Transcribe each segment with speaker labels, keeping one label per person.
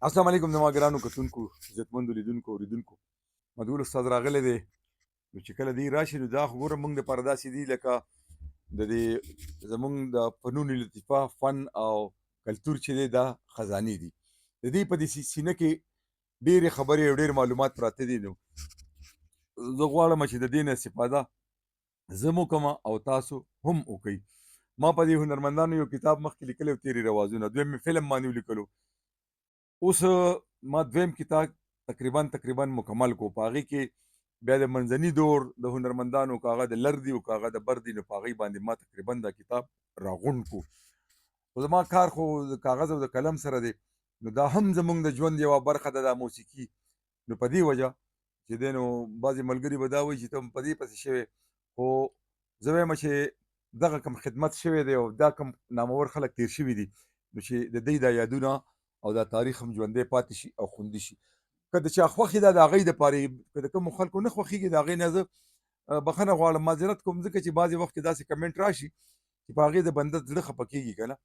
Speaker 1: السلام علیکم زما ګرانو کتونکو عزتمندو لیدونکو اوریدونکو مدغول استاد راغلی دی نو چې کله دی راشي نو دا خو ګوره موږ دپاره داسې دي لکه د دې زموږ د فنون لطیفه فن او کلتور چې دی دا خزانې دي د دې په دې سینه کې ډېرې خبرې او ډېر معلومات پراته دي نو زه غواړم چې د دې نه استفاده زه مو کومه او تاسو هم وکئ ما په دې هنرمندانو یو کتاب مخکې لیکلی و تېرې روازونه دویم مې فلم باندې ولیکلو اوس ما دویم کتاب تقریبا مکمل کو په هغې کې بیا د منځني دور د هنرمندانو که هغه د لر دي او که هغه د بر دي نو په هغې باندې ما تقریبا دا کتاب راغونډ کو خو زما کار خو د کاغذ او د قلم سره دی نو دا هم زموږ د ژوند یوه برخه ده دا موسیقي نو په دې وجه چې دی نو بعضې ملګري به دا وایي چې ته هم په دې پسې شوې خو زه وایم چې دغه کوم خدمت شوی دی او دا کوم نامور خلک تیر شوي دي نو چې د دوی دا یادونه او دا تاریخ هم ژوندی پاتې شي او خوندي شي که د چا خوښې ده د هغوی دپاره که د کومو خلکو نه خوښېږي د هغې نه زه بخښنه غواړم معذرت کوم ځکه چې بعضې وخت کې داسې کمنټ راشي چې په هغې د بنده زړه خفه کېږي که نه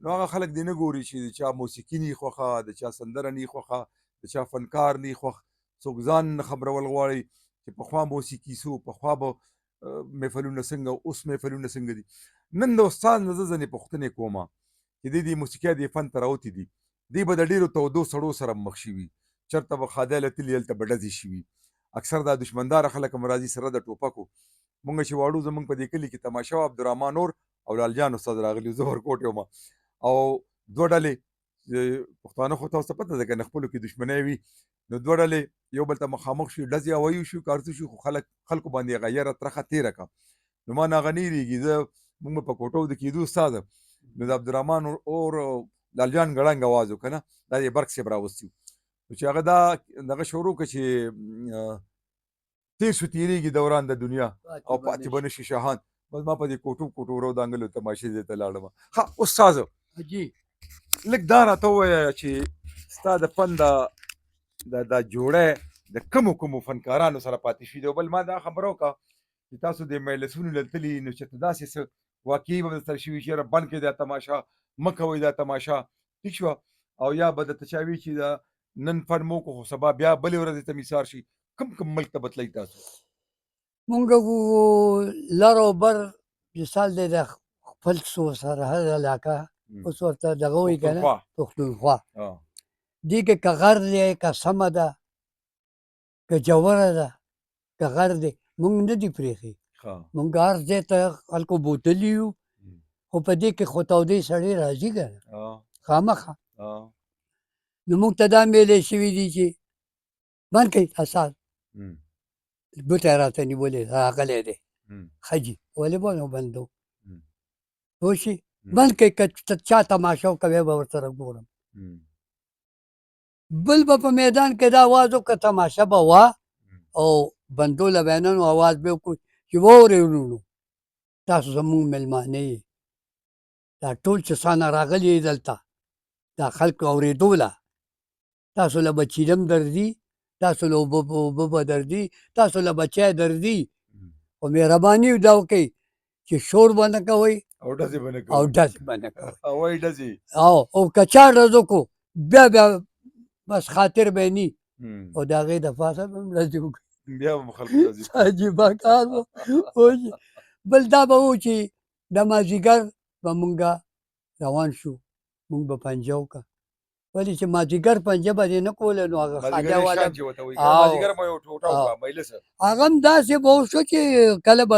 Speaker 1: نو هغه خلک دې نه ګوري چې د چا موسیقي نه خوښه د چا سندره نه خوښه د چا فنکار نه خوښ څوک ځان نه خبرول غواړي چې پخوا موسیقي سو پخوا به محفلونه څنګه اوس محفلونه څنګه دي نن د استاد نه زه ځینې پوښتنې کومه چې دې موسیقي دې فن ته راوتي دي دی به د ډېرو تودو سړو سره مخ شوي چېرته به خادی لتلي هلته به ډزې شوي اکثر دا دشمنداره خلک هم راځي سره د ټوپکو مونږ چې واړو زمونږ په دې کلي کې تماشه وه عبدالرحمن اور او لال جان استاد راغلي زه ورکوټ یم او دوه ډلې پښتانه خو تاسو ته پته ده که نه خپلو کې دشمنی وي نو دوه ډلې یو بل ته مخامخ شي ډزې هوایي شو کارڅه شو خو خلکو باندې هغه یره ترخه تېره کړه نو ما نه هغه نه هېرېږي زه مونږ به په کوټو د کېدو استاده نو د عبدالرحمن اور لال جان ګړنګ اواز و که نه دا یې برق صاحب راوستي و چې هغه دا دغه شروع کړه چې تېر شو تېرېږي دوران د دنیا او پاتې به نشي شاهان بس ما په دې کوټو ورو دانګلو تماشې ځای ته لاړم ښه استاذه لږ دا راته ووایه چې ستا د فن دا جوړی د کومو فنکارانو سره پاتې شوي دی او بل ما دا خبره وکړه چې تاسو د مجلسونو له تلي نو چې داسې څه واقعي به درسره شوي چې یاره بند کړئ دا تماشه مه کوئ دا تماشه ټیک شوه او یا به درته چا وي چې دا نن فن مو وکړو خو سبا بیا بلې ورځې ته میثار شي کوم ملک ته بتلئ تاسو
Speaker 2: مونږ لر او بر مثال دی د خپل سرحد علاقه اوس ورته دغه وایي که نه پښتونخوا دې کې که غر دی که سمه ده که جوره ده که غر دی مونږ نه دي پرېښي مونږ هر ځای ته خلکو بوتلي یو خو په دې کې خو تودې سړې راځي که نه خامخا نو مونږ ته دا میلې شوي دي چې بند کړئ اساس ګوته یې راته نیولې راغلی دی ښه جي ولې به نو بندو پوه شي بند کړئ که چا تماشه کوې به ورسره ګورم بل به په میدان کې دا اواز وکړه تماشه به وه او بندو له بیننو اواز به وکړو چې واورئ ورونو تاسو زمونږ میلمانه یې دا ټول چې څانه راغلي یې دلته دا خلکو اورېدو له تاسو له به چیلم درځي تاسو له اوبه به درځي تاسو له به چای درځي خو مهرباني دا وکړئ چې شور به نه کوئ
Speaker 1: او ډزې به نه
Speaker 2: او ډزې به نه کوئ
Speaker 1: وایي ډزې
Speaker 2: او که چا ډز وکړو بیا بس خاطر به ني او د هغې د پاسه به هم ډزې وکړي
Speaker 1: بیا به خلکو
Speaker 2: عجیبه کار و بل دا به و چې د مازدیګر به مونږ روان شو مونږ به پنجه وکړه ولې چې مازدیګر پنجه به دې نه کوله نو هغه خواجه والا هغه هم داسې به وشو چې کله به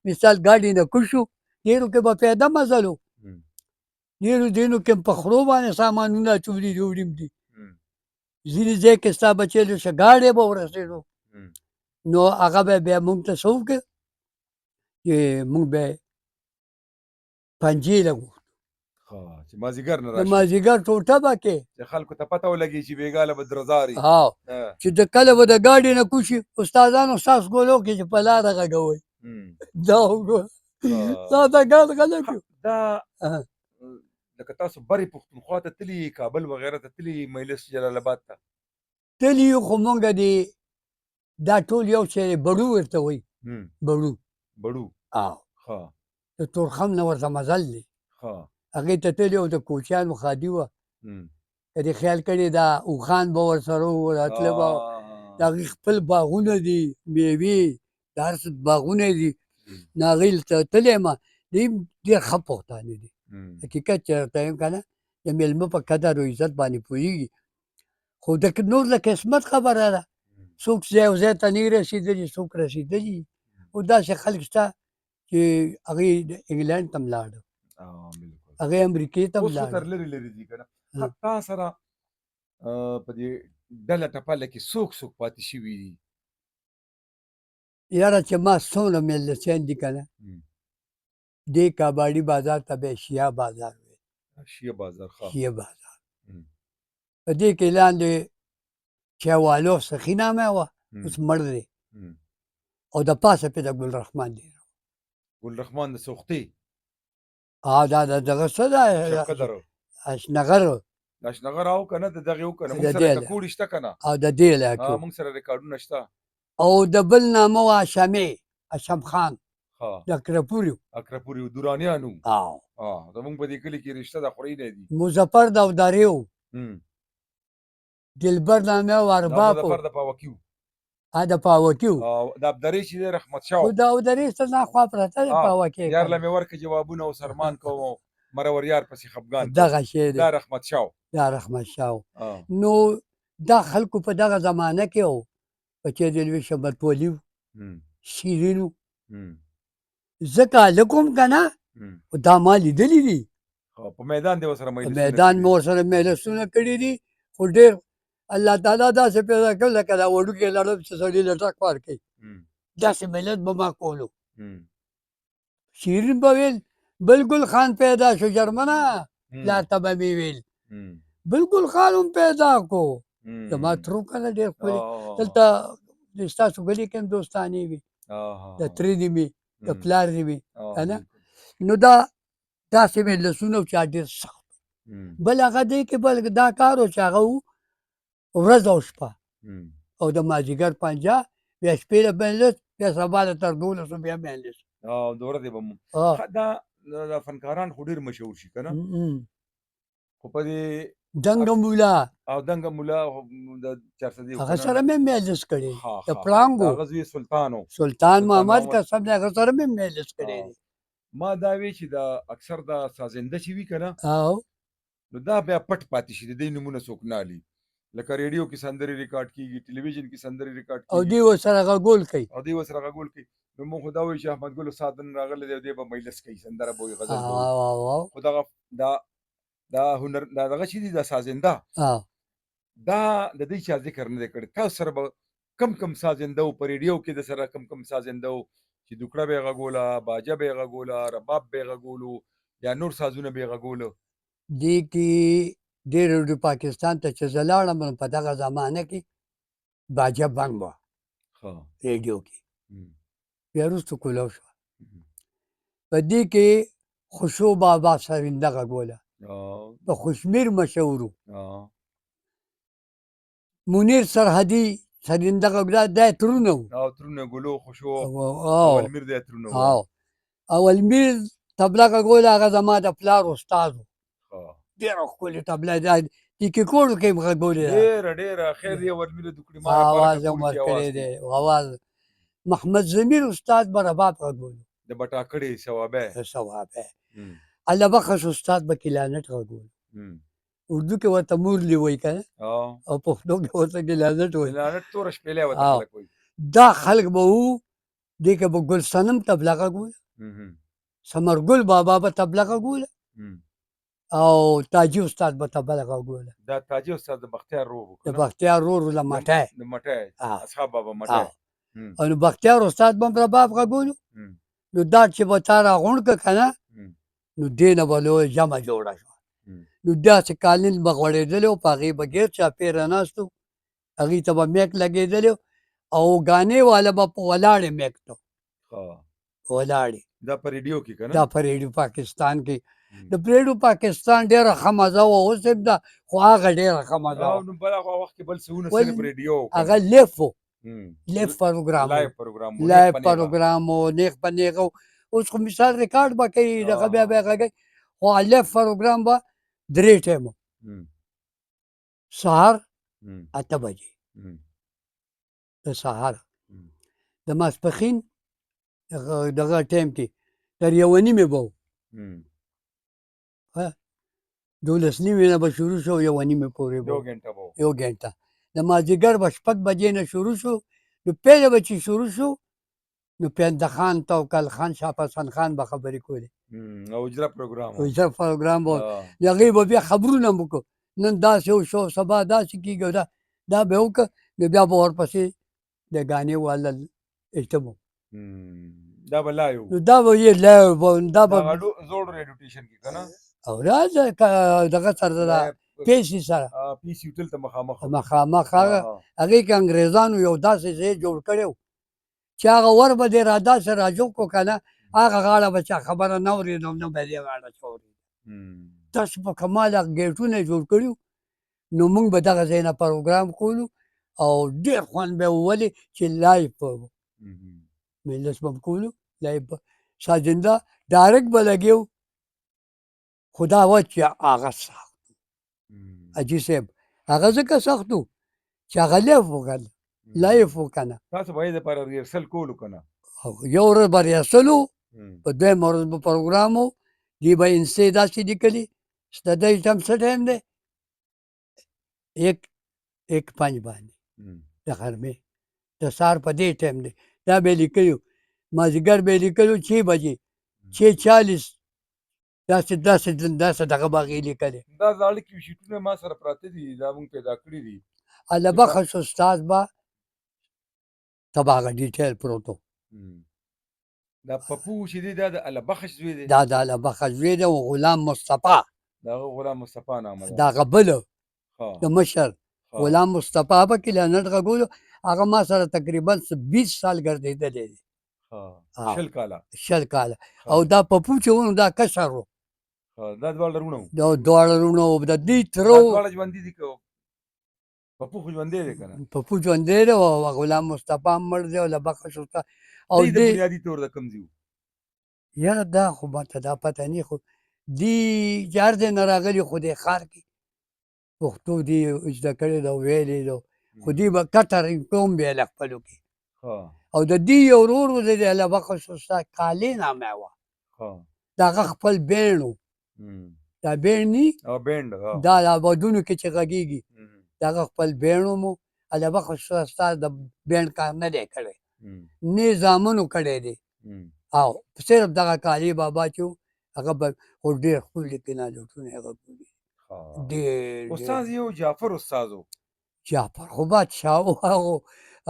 Speaker 2: مثال ګاډي نه کوز شو ډېرو کې به پیاده مزل و ډېرو ځینو کې په خرو باندې سامانونه اچولي دي وړي دي ځینې ځای کې ستا بچی شه ګاډی به ورسېدو نو هغه به بیا مونږ ته څه وکړه چې مونږ به پنجې له وغوښتو
Speaker 1: چې مازدیګر نه
Speaker 2: د
Speaker 1: راشي
Speaker 2: مازدیګر ټوټه به کې
Speaker 1: چې خلکو ته پته ولګي چې بېګاله به درزاري
Speaker 2: چې د کله به د ګاډي نه کوز شي استادانو ستاسو ګولو کې چې په لاره غږوئ دا وګوره دا د ګډ غلط یو
Speaker 1: دا لکه تاسو برې پښتونخوا ته تللي کابل وغیره ته تللي مجلس جلال آباد ته
Speaker 2: تللي یو خو مونږ دې دا ټول یو شی بړو ورته وایي بړو د تورخم نه ورته مزل دی هغې ته تللي او د کوچیانو ښادي وه که دې خیال کړی دا اوښان به ورسره وو راتله به د هغې خپل باغونه دي میوې د هر څه باغونه دي نو هغې ته تللی یم دوی ډېر ښه پښتانه دي حقیقت چې درته وایم که نه د مېلمه په قدر او عزت باندې پوهېږي خو نور د قسمت خبره ده څوک یو ځای ته نه رسېدلي څوک رسېدلي خو داسې خلک شته چې هغې انګلینډ ته هم لاړه هغې امریکې ته هم لاړه
Speaker 1: لرې لرې دي که نه تا سره په دې ډله ټپله کې څوک څوک پاتې شوي دي
Speaker 2: یاره چې ما څومره مېلمستیان دي که نه دې کباړي بازار ته به یې شیعه بازار ویل
Speaker 1: شیعه بازار
Speaker 2: شیعه بازار په دې کې لاندې چایوالو سخي نامه وه اوس مړ دی او د پاسه پې د ګلرحمان دی
Speaker 1: ګلرحمان د سوختي
Speaker 2: دا دغه څه ده اشنغر
Speaker 1: اشنغر او که نه د دغې او که نه موږ سره ککوړي شته که نه
Speaker 2: او د دې علاقې
Speaker 1: موږ سره ریکارډونه شته
Speaker 2: او د بل نامه وه اشمې اشم خان د
Speaker 1: اکرپوري دورانیانو زمونږ په دې کلي کې رشته د خورۍ نه دي
Speaker 2: مظفر داوداري و دلبر نامه و ارباب
Speaker 1: مظفر د پاوکي
Speaker 2: د پاوکي و
Speaker 1: د ابدري چې دی رحمت شاه
Speaker 2: خو د ابدري څه ناخوا پرته د پاوکي
Speaker 1: یارله مې ورکړه جوابونه او سرمان کوم مرور یار پسې خفګان
Speaker 2: دغه شی دی
Speaker 1: دا رحمت شاه
Speaker 2: دا رحمت شاه نو دا خلکو په دغه زمانه کې و بچی د لوی شمبر پولي و شیرین و ځکه هلک هم که نه دا ما لیدلي دي
Speaker 1: په میدان دی ورسره
Speaker 2: میدان مې ورسره مجلسونه کړي دي خو ډېر الله تعالی داسې پیدا کړ لکه دا وړوکی لړم چې سړي له ټک پار کوي داسې ملت به ما کولو شیرین به ویل بلګل خان پیدا شو جرمنه پلار ته به مې ویل بلګل خان هم پیدا کو زما ترو که نه ډېر ښکلي دلته د ستاسو ګلې کې هم دوستانې وي د ترې دې مې د پلار دې مې که نه نو دا داسې مجلسونه و چې ډېر سخت بل هغه دی کې بل دا کار و چې هغه و ورځ او شپه او د مازدیګر پنجه بیا شپې له مجلس بیا سبا له تر 12 بیا مجلس
Speaker 1: د ورځې به مو دا فنکاران خو ډېر مشهور شي که نه خو په دې
Speaker 2: دنګه مولا
Speaker 1: او دنګه مولا د چارسدي
Speaker 2: هغه سره مې مجلس کړی د پړانګو
Speaker 1: هغه زوی
Speaker 2: سلطان محمد قسم دی هغه سره مې مجلس کړی دی
Speaker 1: ما دا وی چې دا اکثر دا سازنده چې وي که نه
Speaker 2: او
Speaker 1: نو دا بیا پټ پاتې شي د دې نومونه څوک نه علي لکه ریډیو کې سندرې ریکارډ کېږي ټلویزیون کې سندرې ریکارډ کېږي
Speaker 2: او دوی ورسره غږول کوي
Speaker 1: نو موږ خو دا وایو چې احمد ګل استاد نن راغلی دی دی به مجلس کوي سندره به وایي غزل به وایي خو دغه دا هنر دا دغه چې دي دا سازنده دا د دې چا ذکر نه دی کړی تاسو سره به کم سازنده و په ریډیو کې د سره کم سازنده و چې دوکړه به یې غږوله باجه به یې غږوله رباب به یې غږولو یا نور سازونه به یې غږولو
Speaker 2: دې کې ډېر ریډیو پاکستان ته چې زه لاړم نو په دغه زمانه کې باجه بنګ وه ریډیو کې بیا وروسته کولو شوه په دې کې خسرو بابا سرنده غږوله په خوشمیر مشهور و منیر سرحدي سرنده غږوله دا یې ترونه و
Speaker 1: ترونه ګلو خوشو اولمیر دا یې ترونه و
Speaker 2: اولمیر طبله غږوله هغه زما د پلار استاد و ډېره ښکلې طبله ده ټیکې کوړو کې یې غږولې ده
Speaker 1: ډېره خیر دی اولمیر دوکړي
Speaker 2: اواز یې ورکړی دی اواز محمد ضمیر استاد به رباب غږولو
Speaker 1: د بټاکړې ثوابه
Speaker 2: الله بخش استاد به کلانټ غږولو اردو کې ورته مورلي وایي که نه او پښتو کې ورته کلانټ وایي دا خلک به وو دې کې به ګل صنم طبله غږوله ثمرګل بابا به طبله غږوله او تاجي استاد به طبله غږوله
Speaker 1: دا تاجي استاد د بختیار ورور
Speaker 2: د بختیار ورور له مټی
Speaker 1: اصحاب بابا مټی
Speaker 2: او نو بختیار استاد به هم رباب غږولو نو دا چې به تا راغونډ کړه که نه نو دې نه به لویه جمع جوړه شوه نو داسې قالین به غوړېدلی و په هغې به ګیر چاپېره ناست و هغې ته به میک لګېدلی او ګانې والا به په ولاړې میک ته ولاړې
Speaker 1: دا په ریډیو کې که نه
Speaker 2: دا په ریډیو پاکستان کې د ریډیو پاکستان ډېره ښه مزه وه اوس هم ده خو هغه ډېره ښه مزه وه هغه لیف و لایف پروګرام و نیغ په نیغ اوس خو مثال ریکارډ به کوي دغه بیا به یې غږوي خو لایف پروګرام به 3 ټایمه سهار
Speaker 1: هم.
Speaker 2: 8 بجې
Speaker 1: هم.
Speaker 2: د سهار
Speaker 1: هم.
Speaker 2: د ماسپښین دغه ټایم کې تر 1:30 به و
Speaker 1: هم.
Speaker 2: 12:30 نه به شروع شو 1:30 پورې به
Speaker 1: 1 غنټه به
Speaker 2: 1 غنټه د مازدیګر به 6 بجې نه شروع شو نو پیله به چې شروع شو نو پینده خان توکل خان شاه حسن خان به خبرې کولې
Speaker 1: او اجرا پروګرام
Speaker 2: ویزه پروګرام به د هغې به بیا خبرونه مو وکړو نن داسې وشو سبا داسې کېږي دا به یې وکړه نو بیا به ورپسې د ګانې والا ایټم
Speaker 1: دا به لایو
Speaker 2: نو دا به یې لایو دا به
Speaker 1: زوړ ریډیو سټیشن کې کنه
Speaker 2: او راځه دغه سره د پیسې سره
Speaker 1: پی سی هوټل ته مخامخ
Speaker 2: مخامخ هغې کې انګریزانو یو داسې ځای جوړ کړی و چې هغه ور به دې را داسې راجوک کړو که نه هغه غاړه به چا خبره نه اورېده نه به دې غاړه څه اورېده داسې په کمال هغه ګیټونه یې جوړ کړي نو موږ به دغه ځای نه پروګرام کولو او ډېر خوند به یې ولې چې لایف به مجلس به کولو لایف به سازنده ډایرکټ به لګیو خو دا وه چې هغه سخت حاجي صاحب هغه ځکه سخت و چې هغه لایف و که نه لایف و که نه
Speaker 1: تاسو به یې دپاره ریهرسل کولو که نه
Speaker 2: یو ورځ به ریهرسل و په دویمه ورځ به پروګرام و دی به انسې داسې لیکلي چې د دی ټایم څه ټایم دی 1:05 باندې د غرمې د سهار په دې ټایم دی دا به یې لیکلي مازدیګر به یې لیکلي 6 بجې 6:40 داسې دغه به هغې لیکلې
Speaker 1: دا زاړه کیوشیټونه ما سره پراته دي دا مونږ پیدا کړي دي
Speaker 2: البخش استاد به تبه هغه ډیټیل پروت و
Speaker 1: دا پپو چې دی دا د البخش زوی دی
Speaker 2: دا د البخش زوی دی او غلام مصطفی
Speaker 1: د هغه غلام مصطفی نامه ده
Speaker 2: د هغه بله د مشر غلام مصطفی به کې لنډ غږولو هغه ما سره تقریبا 20 سال ګرځېدلی دی
Speaker 1: 20
Speaker 2: کاله او دا پپو چې ونو دا کشر و
Speaker 1: دا دواړه رونه وو
Speaker 2: دا دواړه رونه وو د دوی تره
Speaker 1: دا دواړه ژوندي دي که پپو خو ژوندی دی که نه
Speaker 2: پپو ژوندی دی او غلام مصطفی هم مړ دی او لبخش استاد او
Speaker 1: دی د بنیادي طور د کوم ځای وو
Speaker 2: یاره دا خو ماته دا پته نه خو دی چې هر ځای نه راغلي خو دې ښار کې پښتو دی زده کړې ده ویلې ده خو دی به کټر کوم ویله خپلو کې او د دې یو ورور و د لبخش استاد کالي نامه وه د هغه خپل بینډ و دا بینډ ني دا ودونو کې چې غږېږي د هغه خپل بینډ مو لبخش استاد د بینډ کار نه دی کړی نه زامنو کړی دی او صرف دغه کالي بابا چې هغه به خو ډېر ښکلي کنالټونه یې غږولي
Speaker 1: استاد یو جعفر استاد و
Speaker 2: جعفر خو بادشاه و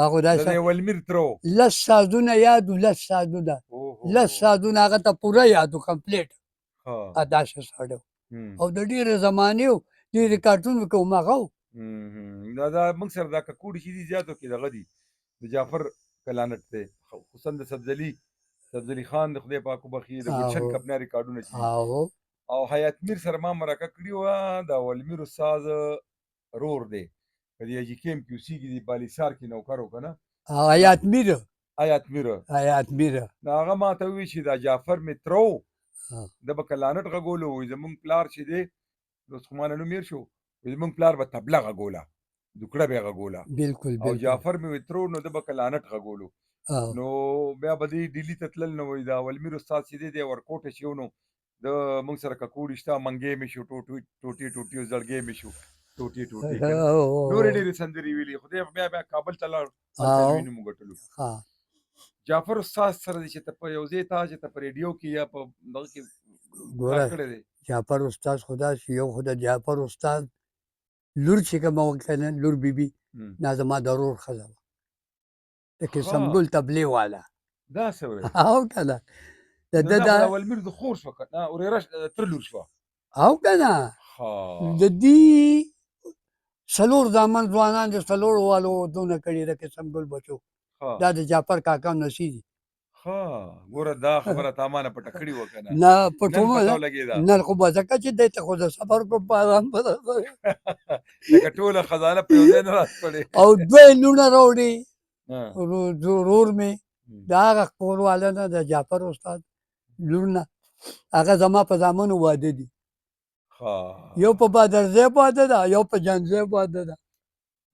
Speaker 2: هغه داسې
Speaker 1: ولمیر تره و
Speaker 2: 10 ساعتونه یاد و 10 ساعتونه 10 ساعتونه هغه ته پوره یاد و کمپلیټ داسې سړی او د ډېرې زمانې و ډېرې کارټونو کې هماغه و
Speaker 1: دا موږ سره دا ککوړي چې دي زیاتو کې دغه دي د جعفر کلانټ دی خصوصا د سبزلي خان د خدای پاک وبخښي د ګلشن کپنا ریکارډونه چې او حیات میر سره ما مرکه کړې وه د ولمیر استاد رور دی په دې اجي کیم کې اوسېږي د بالیسار کې نوکر و که نه
Speaker 2: حیات میر
Speaker 1: نو هغه ما ته ووایي چې دا جعفر مې تره و د به کلانټ غږولو وایي زمونږ پلار چې دی اوس خو ما نه نوم هېر شو زمونږ پلار به تبله غږوله دوکړه به یې غږوله او جعفر مې وترو نو د به کلانټ غږولو نو بیا به دې ډیلي ته تلل نو وایي دا ولمیر استاد چې دی ورکوټه چې و نو د موږ سره ککوړي شته منګی مې شو ټوټې او زړګی مې شو ټوټې نورې ډېرې سندرې ویلي خدای بیا کابل ته لاړ هلته نوم وګټلو جعفر استاد سره چې ته په یو ځای ته چې ته په ریډیو کې یا په دغه کې کار کړی دی
Speaker 2: جعفر استاد خو داسې یو خو د جعفر استاد لور چې کومه وه که نه لور بیبي دا زما د ورور ښځه وه د قسمګل تبلې والا
Speaker 1: داسې وایي
Speaker 2: او که نه د ده
Speaker 1: دا ولمیر د خور شوه که نه ورېره تره لور شوه
Speaker 2: او که نه د دې 4 زامن ځوانان د 4 والو ودونه کړي د قسمګل بچو دا د جعفر کاکا نسی دي
Speaker 1: ګوره دا خبره تا ما نه پټه کړې وه که نه
Speaker 2: نه پټومه نن خو به ځکه چې دی ته خو د سفر په باران به
Speaker 1: لکه ټوله خزانه په یو ځای نه راستړې
Speaker 2: او 2 لوڼه راوړي ورور مې د هغه کورواله نه د جعفر استاد لور نه هغه زما په زامنو واده دي یو په بادرځای باندې ده یو په جنځای باندې ده.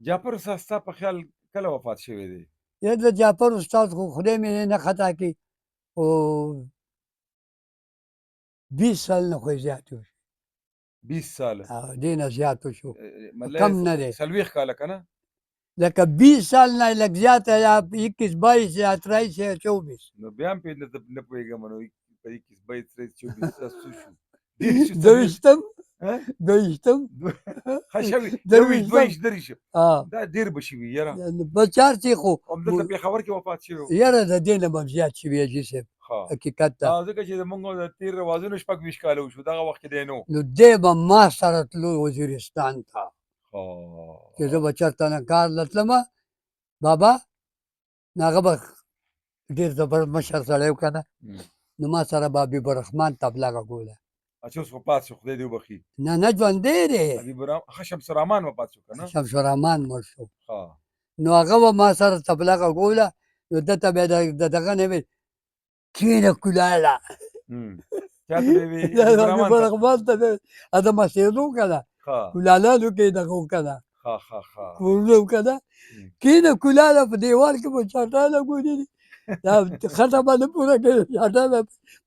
Speaker 1: جعفر استاد ستا په خیال کله وفات شوی دی؟
Speaker 2: یا د جعفر استاد خو خدای مې نه خطا کړي خو 20 سال نه خو زیات شو
Speaker 1: 20 ساله
Speaker 2: دې نه زیات شو
Speaker 1: مطلب
Speaker 2: کم نه دی
Speaker 1: 40 کاله که نه؟
Speaker 2: لکه 20 سال نه لږ زیاته یا 21 22 یا 23 یا 24
Speaker 1: نو بیا هم پې نه پوهېږم نو په 21 22 23 24 څه شو؟ ډېر شو
Speaker 2: دویشتم
Speaker 1: ها؟
Speaker 2: دویشتم
Speaker 1: ښه شوي
Speaker 2: دویشتم
Speaker 1: 22 درې شو دا ډېر به شوي یاره
Speaker 2: بچار چې خو
Speaker 1: همدلته پېښور کې وفات شوی و
Speaker 2: یاره د دې نه به هم زیات شوي حاجي صاحب حقیقت ده
Speaker 1: ځکه چې زمونږ د تېر رواجونو 26 کاله وشو دغه وخت کې دی
Speaker 2: نو دی به ما سره تلو وزیرستان ته چې زه به چېرته نه کار له تلمه بابا نو هغه به ډېر زبر مشر سړی و که نه نو ما سره به حبیب الرحمن طبله غږوله
Speaker 1: چې اوس وفات شو خدای دې وبخي
Speaker 2: نه نه ژوندی دی
Speaker 1: حبیب الرحمن ښه شمس الرحمن وفات شو که نه
Speaker 2: شمس الرحمن مړ شو نو هغه به ما سره طبله غږوله نو ده ته بیا د دغه نه ویل کښېنه کلاله
Speaker 1: چاته به وي
Speaker 2: حبیب الرحمن ته د مسیدو که نه کلالانو کې دغه و که نه کورونه و که نه کښېنه کلاله په دیوال کې به چاټان لګولي دي دا خټه به نه پوره کړې چاټان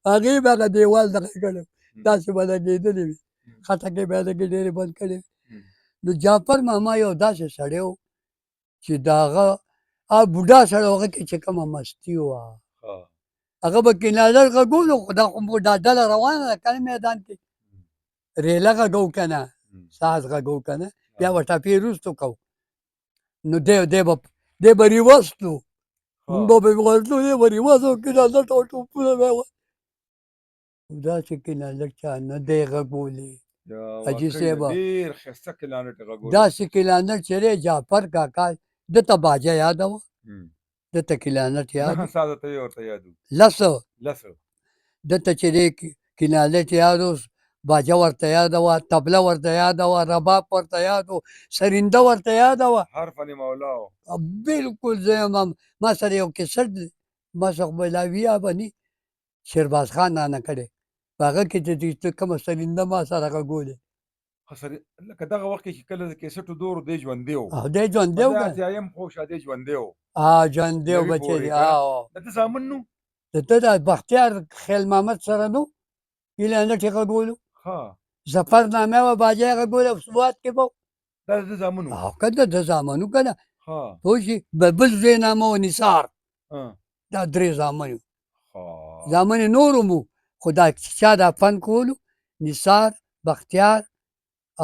Speaker 2: هغې به هغه دیوال دغه کړی داسې به لګېدلې وي خټه کې به یې لږې ډېرې بند کړې نو جعفر ماما یو داسې سړی و چې د هغه بوډا سړی هغه کې چې کومه مستي وه هغه به کنالر غږولو خو دا خو دا ډله روانه ده که نه میدان کې ریله غږو که نه ساز غږو که نه بیا به ټپې وروستو کوو نو دی به ریوس تلو مونږ به ورتلو دی به ریوس و کنالر ته ټوپونه به یې داسې کنالر چا نه دی غږولی حاجي صاحبه داسې کلانر چې دی جعفر کاکا ده ته باجه یاده وه ده ته کلانت یاد لسو ده ته چې دی کلانت یاد اوس باجه ورته یاده وه طبله ورته یاده وه رباب ورته یاد و سرینده ورته یاده وه
Speaker 1: هر فن مولا
Speaker 2: بلکل زه یم ما سره یو کیسټ دی ما څخه به لا ویا به ني شیرباز خان رانه کړی په هغه کې چې کومه سرینده ما سره غږولې
Speaker 1: لکه دغه وخت کې چې کله د کیسټو دور دی ژوندی و
Speaker 2: دی ژوندی و
Speaker 1: یم خو شاده ژوندی و
Speaker 2: ژوندی و بچی دی
Speaker 1: د زامن نو
Speaker 2: د ته د بختیار خیل محمد سره نو کلانټ یې غږولو ظفرنامه وه باجه یې غږوله سوات کې به
Speaker 1: دا د زامنو
Speaker 2: که د زامنو که نه پوه شي بل زوی نامه و نثار دا درې زامن زامن نور مو خو دا چا دا فن کولو نثار بختیار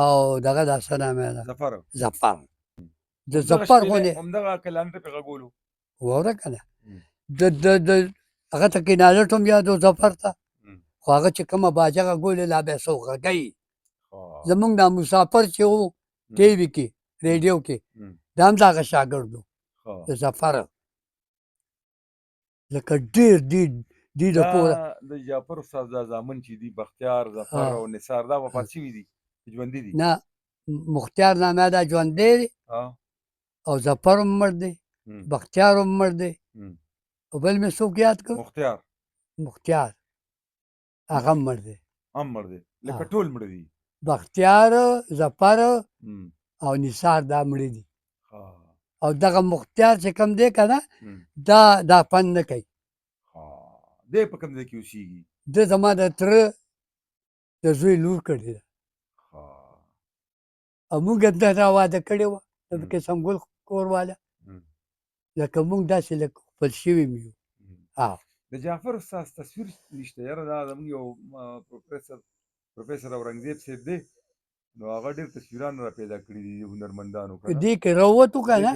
Speaker 2: او دغه دا څه نامه ده ظفر د ظفر خو نه
Speaker 1: همدغه کلانټ پې غږولو
Speaker 2: واوره که نه د هغه ته کنالټ هم یاد و ظفر ته خو هغه چې کومه باجه غږولې لا به یې څوک غږوي زمونږ دا مسافر چې و ټي وي کې ریډیو کې دا هم د هغه شاګرد و د ظفر لکه ډېر دي د کوره
Speaker 1: د جعفر استاد دا زامن چې دي بختیار ظفر او نثار دا وفات شوي دي ژوندي دي
Speaker 2: نه مختیار نامه دا ژوندی دی او ظفر هم مړ دی بختیار هم مړ دی او بل مې څوک یاد کړ مختیار هغه هم مړ دی
Speaker 1: لکه ټول مړ دي
Speaker 2: بختیار ظفر او نثار دا مړه دي او دغه مختیار چې کوم دی که نه دا فن نه کوي
Speaker 1: دی په کوم ځای کې اوسېږي
Speaker 2: ده زما د تره د زوی لور کړې ده او موږ هم دا واده کړې وه د قسم ګل کور والا لکه موږ داسې لکه خپل شوي مې یو
Speaker 1: د جعفر استاد تصویر نشته یاره دا زموږ یو پروفیسر اورنګزیب صاحب دی نو هغه ډېر تصویران را پیدا کړي دي هنرمندانو
Speaker 2: دې کې راووتو که نه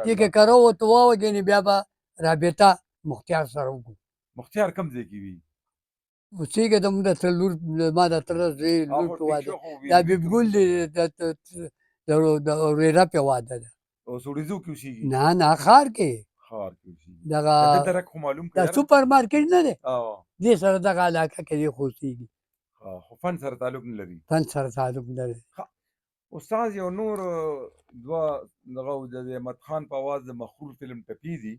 Speaker 2: دې کې که راووتو واوځېنې بیا به رابطه مختیار سره وکړو
Speaker 1: مختیار کوم ځای کې وي
Speaker 2: اوسېږي زموږ د تره لور ما د تره زوی لور په واده د حبیب ګل د ورېره پې واده ده
Speaker 1: سوړیزو کې اوسېږي
Speaker 2: نه ښار کې دغه دا سوپر مارکېټ نه دی دې سره دغه علاقه کې دې خو اوسېږي
Speaker 1: خو فن سره تعلق نه لري
Speaker 2: فن سره تعلق نه لري
Speaker 1: استاد یو نور دوه دغه د احمد خان په اواز د مخرور فلم ټپي دي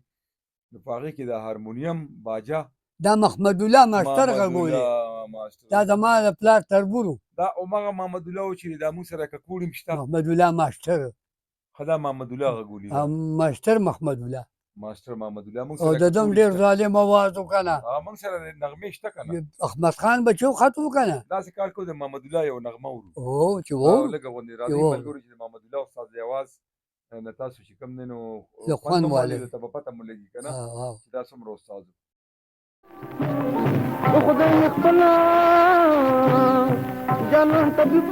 Speaker 1: نو په هغې کې د هارمونیم باجه
Speaker 2: دا محمد الله ماشټر
Speaker 1: محمد
Speaker 2: غږولې
Speaker 1: الله ماسټر
Speaker 2: دا زما د پلار تربور
Speaker 1: دا هماغه محمد الله و چې دا موږ سره ککوړي هم شته
Speaker 2: محمد الله ماشټر
Speaker 1: ښه دا محمد الله غږولي ده
Speaker 2: ماشټر محمد الله
Speaker 1: ماسټر محمد الله موږ
Speaker 2: او
Speaker 1: سره
Speaker 2: د دم
Speaker 1: ککوړي
Speaker 2: ډېر
Speaker 1: شته.
Speaker 2: ظالم اواز وکنه
Speaker 1: موږ سره نغمې شته که نه
Speaker 2: احمد خان بچو خطو کنه
Speaker 1: داسې کار کوو د محمد الله یو نغمه ورو
Speaker 2: او چې
Speaker 1: او
Speaker 2: وو
Speaker 1: لږه غوندې راځئ
Speaker 2: یو.
Speaker 1: ملګرو چې د محمد الله استاد د اواز نه تاسو چې کوم دی نو
Speaker 2: د خوند
Speaker 1: مو
Speaker 2: والي.
Speaker 1: ولې ته به پته مو لګي که نه چې دا څومره استاد و.
Speaker 3: د خدای خپله جانان طبیب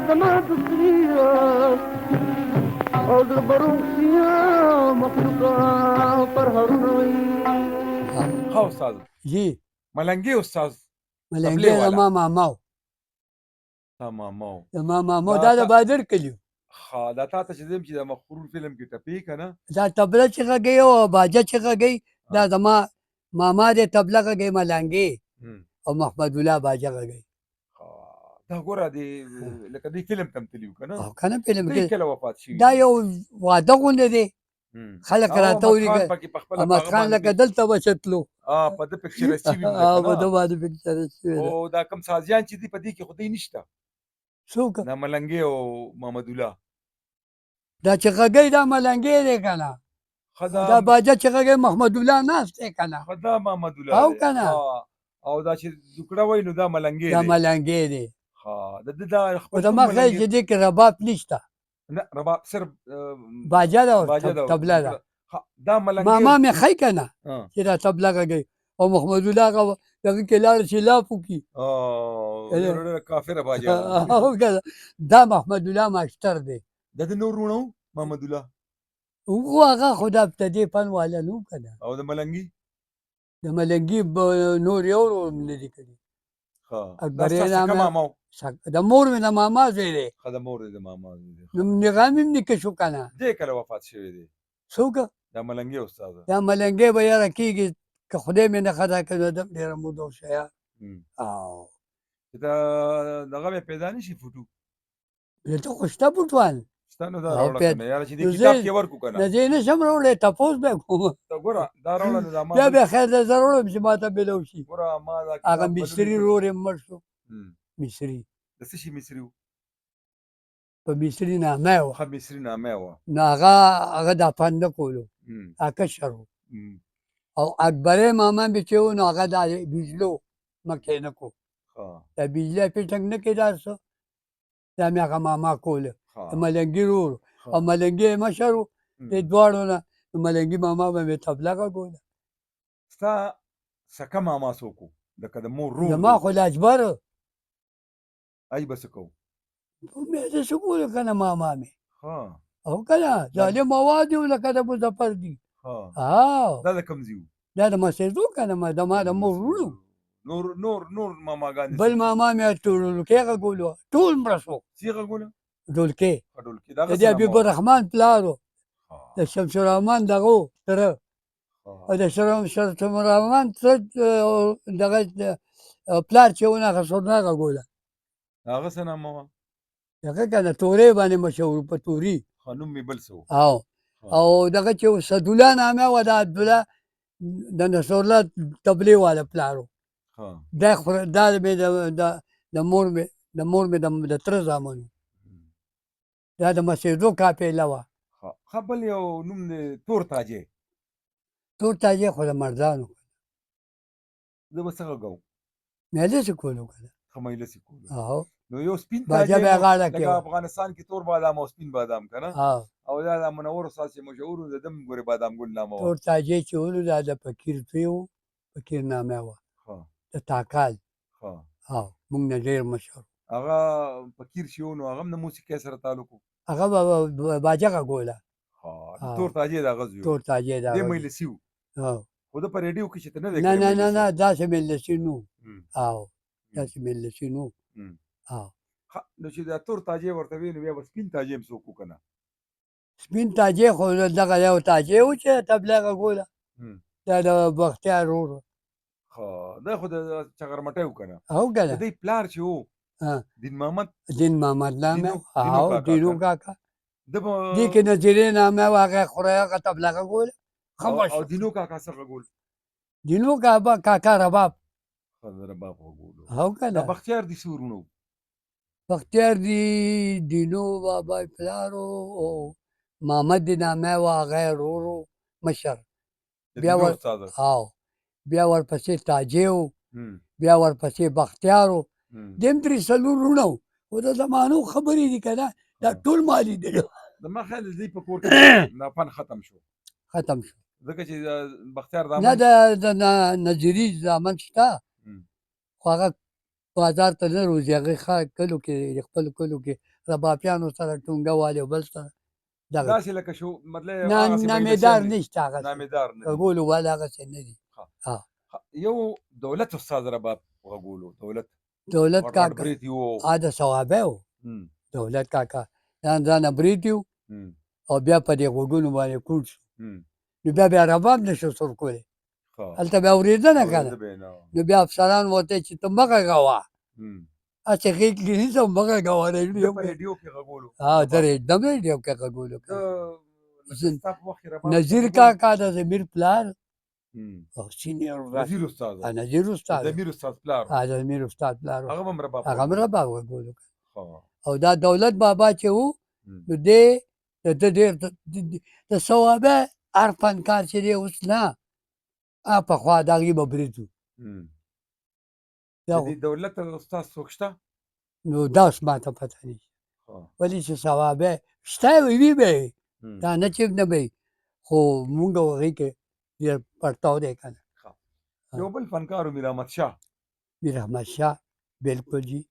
Speaker 3: زما دوستري او د بروکسیا مخلوقه پر هرونه وي
Speaker 1: ښه استاد
Speaker 2: جی
Speaker 1: ملنګي استاد
Speaker 2: ملنګي
Speaker 1: والا.
Speaker 2: زما ماماو
Speaker 1: تا ماماو
Speaker 2: زما ماماو
Speaker 1: دا
Speaker 2: دا د
Speaker 1: تا-
Speaker 2: بادر کلیو
Speaker 1: ښه دا تا ته چې دیم چې د مخرور فلم کې ټپې که نه
Speaker 2: دا تبله چې غږی او باجه چې غږی دا زما ماما د تبله غږی ملنګي او محمد الله باجه غږی
Speaker 1: دا ګوره د لکه دې فلم ته هم تلي وو که نه
Speaker 2: او کنه فلم
Speaker 1: دوی
Speaker 2: کې
Speaker 1: کله وفات شوي
Speaker 2: دا یو واده غونډه دی خلک
Speaker 1: او
Speaker 2: راته
Speaker 1: احمد
Speaker 2: وایي
Speaker 1: خان
Speaker 2: که
Speaker 1: پکې په خپله
Speaker 2: احمد
Speaker 1: په هغه
Speaker 2: خان
Speaker 1: باندې
Speaker 2: لکه دلته بچتلو
Speaker 1: په ده پکچره شوي وو
Speaker 2: او
Speaker 1: لکه
Speaker 2: په
Speaker 1: نه.
Speaker 2: ده باندې پکچر شوی ده
Speaker 1: او دا کوم سازیان چې دي په دې کې خو دوی نشته
Speaker 2: څوک
Speaker 1: دا ملنګي او محمد الله
Speaker 2: دا چې غږی دا ملنګي دی که نه
Speaker 1: ښه
Speaker 2: دا باجه چې غږی محمد الله ناست دی که نه
Speaker 1: ښه دا محمد الله
Speaker 2: او
Speaker 1: دی.
Speaker 2: که نه
Speaker 1: او دا چې دوکړه وایي نو دا ملنګي
Speaker 2: دا
Speaker 1: دی
Speaker 2: ملنګي دی
Speaker 1: ښه د ده دا
Speaker 2: خو
Speaker 1: خپل
Speaker 2: زما خیال چې دې کې رباب نشته
Speaker 1: نه رباب صرف
Speaker 2: باجه ده او
Speaker 1: باجه ده
Speaker 2: تبله ده
Speaker 1: ښه، دا ملنګي
Speaker 2: ماما مې ښی که نه
Speaker 1: ها.
Speaker 2: چې دا تبله غږی او محمد الله هغه دغه کې لاړ چې لاف وکړي
Speaker 1: ډېره کافره باجه
Speaker 2: او که نه دا محمد الله ماشټر دی
Speaker 1: د ده نور وروڼه وو محمد الله
Speaker 2: خو هغه خو د ابتدې فن والا نه و که نه
Speaker 1: او د ملنګي
Speaker 2: د ملنګي نور یو ورور مې نه دي کړي
Speaker 1: ښه
Speaker 2: اکبر
Speaker 1: دا ستا
Speaker 2: نامه-
Speaker 1: سکه ماما و.
Speaker 2: د مور مې د ماما زوی دی
Speaker 1: ښه د مور دی د ماما زوی دی.
Speaker 2: نو نغام هم نیکه شو که نه
Speaker 1: دی کله وفات شوی دی
Speaker 2: څوک
Speaker 1: دا ملنګي استاد
Speaker 2: دا ملنګي به یاره کېږي که خدای مې نه خطا کړي نو دم ډېره موده شیه او
Speaker 1: چې دا دغه به پیدا نشي فوټو
Speaker 2: دلته خو شته بوټوان
Speaker 1: شته نو دا
Speaker 2: او
Speaker 1: راوړه
Speaker 2: پید-
Speaker 1: که نه یاره چې دې
Speaker 2: نو
Speaker 1: کتاب
Speaker 2: زه-
Speaker 1: کې ورکو که
Speaker 2: نه
Speaker 1: نه
Speaker 2: زه یې نشم راوړی تپوس به یې کوم
Speaker 1: ته ګوره دا راوړه نو دا ما
Speaker 2: بیا بیا خیر ده زه راوړم چې ما ته بېلو شي
Speaker 1: ګوره ما دا
Speaker 2: هغه
Speaker 1: کتاب
Speaker 2: مصري
Speaker 1: بللی
Speaker 2: رور یې مړ شو
Speaker 1: هم.
Speaker 2: مصري
Speaker 1: د څه شي مصري و
Speaker 2: په مصري نامه وه
Speaker 1: ښه مصري نامه وه
Speaker 2: نو هغه دا فن نه کولو
Speaker 1: هم.
Speaker 2: کشر و
Speaker 1: هم.
Speaker 2: او اکبرې ماما مې چې و نو هغه دا بجلو مکې نه کو
Speaker 1: ښه
Speaker 2: دا بجلی فټنګ نه کېدا څه دا مې هغه ماما کوله
Speaker 1: ښه
Speaker 2: د ملنګي رور
Speaker 1: ښه.
Speaker 2: او ملنګي یې مشر و
Speaker 1: هم.
Speaker 2: دې دواړو نه د ملنګي ماما به مې تبله غږوله
Speaker 1: ستا سکه ماما څوک و لکه د مور رور
Speaker 2: زما
Speaker 1: دی.
Speaker 2: خو لاجبر
Speaker 1: ای به څه کوو
Speaker 2: مې څه څه کولو که نه ماما مې
Speaker 1: ښه
Speaker 2: او که نه ظالم مواد یو لکه د مظفر دي
Speaker 1: ښه
Speaker 2: او
Speaker 1: دا د کوم ځای و
Speaker 2: دا د مسېدو که نه د ما د مور وروڼو
Speaker 1: نور ماماګانې
Speaker 2: بل ماما مې ډولکۍ غږولو ټول مړه شو
Speaker 1: څه غږونه
Speaker 2: ډولکۍ
Speaker 1: خډول کې
Speaker 2: د دې حبیب الرحمن پلار و د شمس الرحمن دغه و تره او د شمس الرحمن تره دغه پلار چې و نه هغه سورنا غږوله
Speaker 1: هغه څه نامه وه
Speaker 2: دغه که نه تورې باندې مشهور په توري
Speaker 1: ښه نوم مې بل څه و
Speaker 2: او دغه چې سدوله نامه وه د عبدالله د نصرالله تبلې والا پلار و
Speaker 1: ښه
Speaker 2: دا مې د مور مې د تره زامن و دا د مسجدو قافله وه
Speaker 1: ښه بل یو نوم دی تور تاجې
Speaker 2: تور تاجې خو د مردانو
Speaker 1: زه به څه غږوم
Speaker 2: میلې څه کولو که نه
Speaker 1: ښه مجلس یې کولو
Speaker 2: او
Speaker 1: نو یو سپین
Speaker 2: باجه
Speaker 1: تاجې
Speaker 2: به یې
Speaker 1: و،
Speaker 2: غاړه کې
Speaker 1: لکه
Speaker 2: وه
Speaker 1: افغانستان کې تور بادام او سپین بادام که نه
Speaker 2: او
Speaker 1: او دا د منور استاد چې مشهور و د دم ګورې بادام ګل نامه
Speaker 2: تور
Speaker 1: وه
Speaker 2: تاجې چې ولو دا د فقیر زوی و فقیر نامه وه
Speaker 1: ښه
Speaker 2: د تاکال
Speaker 1: ښه
Speaker 2: او موږ نه ډېر مشهور
Speaker 1: هغه فقیر چې و نو هغه هم د موسیقۍ سره تعلق و
Speaker 2: هغه به باجه غږوله
Speaker 1: ښه تور تاجې د هغه زوی و
Speaker 2: تور تاجې د
Speaker 1: دې
Speaker 2: هغه
Speaker 1: مجلسي و
Speaker 2: او
Speaker 1: خو ده په ریډیو کې چې ته نه دی
Speaker 2: نه
Speaker 1: کړی
Speaker 2: نه نه
Speaker 1: مجلس.
Speaker 2: نه داسې مجلسي نو
Speaker 1: هم.
Speaker 2: او داسې مجلسي نو
Speaker 1: هم.
Speaker 2: او
Speaker 1: ښه، نو چې دا تور تاجې ورته وي نو بیا به سپین تاجې هم څوک و که نه
Speaker 2: سپین تاجې خو دغه یو تاجې و چې تبله غږوله
Speaker 1: هم.
Speaker 2: دا د بختیار ورور و
Speaker 1: ښه دا خو د چغرمټی و که نه
Speaker 2: او که
Speaker 1: د
Speaker 2: نه
Speaker 1: دوی پلار چې و
Speaker 2: ها.
Speaker 1: دین محمد
Speaker 2: دین محمد نامه
Speaker 1: دینو
Speaker 2: او
Speaker 1: کاکا
Speaker 2: دینو
Speaker 1: که؟
Speaker 2: کاکا
Speaker 1: ده به
Speaker 2: دې کې نظیرې نامه و هغه خوره هغه تبله غږوله ښه
Speaker 1: او
Speaker 2: مشهور
Speaker 1: دینو کاکا څه غږول
Speaker 2: دینو کاکا رباب
Speaker 1: خزر رباب وګولو
Speaker 2: او که
Speaker 1: دا
Speaker 2: نه
Speaker 1: بختیار دي سورونو
Speaker 2: بختیار دی دینو بابا پلارو او محمد دی نامه و هغه ورورو مشر بیا
Speaker 1: دینو
Speaker 2: ور
Speaker 1: استاد
Speaker 2: او بیا ورپسې تاجې و
Speaker 1: هم
Speaker 2: بیا ورپسې بختیار و
Speaker 1: هم
Speaker 2: دیم درې څلور وروڼه و خو د زمانو خبرې دي که نه دا ټول ما لیدلي
Speaker 1: د ما خیال دی په کور کې دا فن ختم شو
Speaker 2: ختم شو
Speaker 1: ځکه چې بختیار
Speaker 2: نه
Speaker 1: دامن
Speaker 2: د نظري زامن شته
Speaker 1: هم.
Speaker 2: خو هغه بازار ته نه روځي هغې کلو کې خپلو کلو کې ربابیانو سره ټونګه والي او بل سره دغه
Speaker 1: داسې لکه شو مطلب
Speaker 2: نه
Speaker 1: هغسې
Speaker 2: نامېدار
Speaker 1: مجلسیان دي.
Speaker 2: نشته هغسې
Speaker 1: نامېدار نه دي.
Speaker 2: غږولو والا هغسې نه دي
Speaker 1: یو دولت استاد رباب غږولو
Speaker 2: دولت
Speaker 1: غټ
Speaker 2: کاکا
Speaker 1: برید یو
Speaker 2: د ثوابه و
Speaker 1: هم.
Speaker 2: دولت کاکا ځانه برید یو
Speaker 1: هم.
Speaker 2: او بیا په دې غوږونو باندې کوڼ شو
Speaker 1: هم.
Speaker 2: نو بیا رباب نه شو سر کولی
Speaker 1: ښه.
Speaker 2: هلته بیا اورېده نه که نه
Speaker 1: اورېده به یې نه.
Speaker 2: نو بیا افسران ورته چې ته مه غږوه
Speaker 1: هم.
Speaker 2: هسې غېږ کې نیسه مه غږوه
Speaker 1: ده په ریډیو کې غږولو
Speaker 2: د ریډم ریډیو کې غږولو
Speaker 1: ده لکه ستا په وخت کې رباب
Speaker 2: نظیر
Speaker 1: غږولو.
Speaker 2: کاکا د ضمیر پلار
Speaker 1: هم.
Speaker 2: سینیور
Speaker 1: نظیر استاد
Speaker 2: نظیر استاد
Speaker 1: ضمیر استاد پلار
Speaker 2: د ضمیر استاد پلار
Speaker 1: هغه هم رباب
Speaker 2: هغه هم
Speaker 1: غږولو.
Speaker 2: رباب غږولو
Speaker 1: ښه.
Speaker 2: او دا دولت بابا چې و
Speaker 1: هم.
Speaker 2: نو دی د ډېر د ثوابه هر فنکار چې دی اوس نه پخوا د هغې به برید و
Speaker 1: هم.
Speaker 2: دا
Speaker 1: د دې دولت استاد څوک شته؟
Speaker 2: نو دا اوس ماته پته نشته
Speaker 1: ښه.
Speaker 2: ولې چې ثوابه شته وي به یې
Speaker 1: هم.
Speaker 2: دا نه چې نه به یې خو مونږ هغې کې ډېر پړتاو دی که نه
Speaker 1: یو بل فنکار و میر احمد شاه
Speaker 2: میر احمد شاه بلکل جي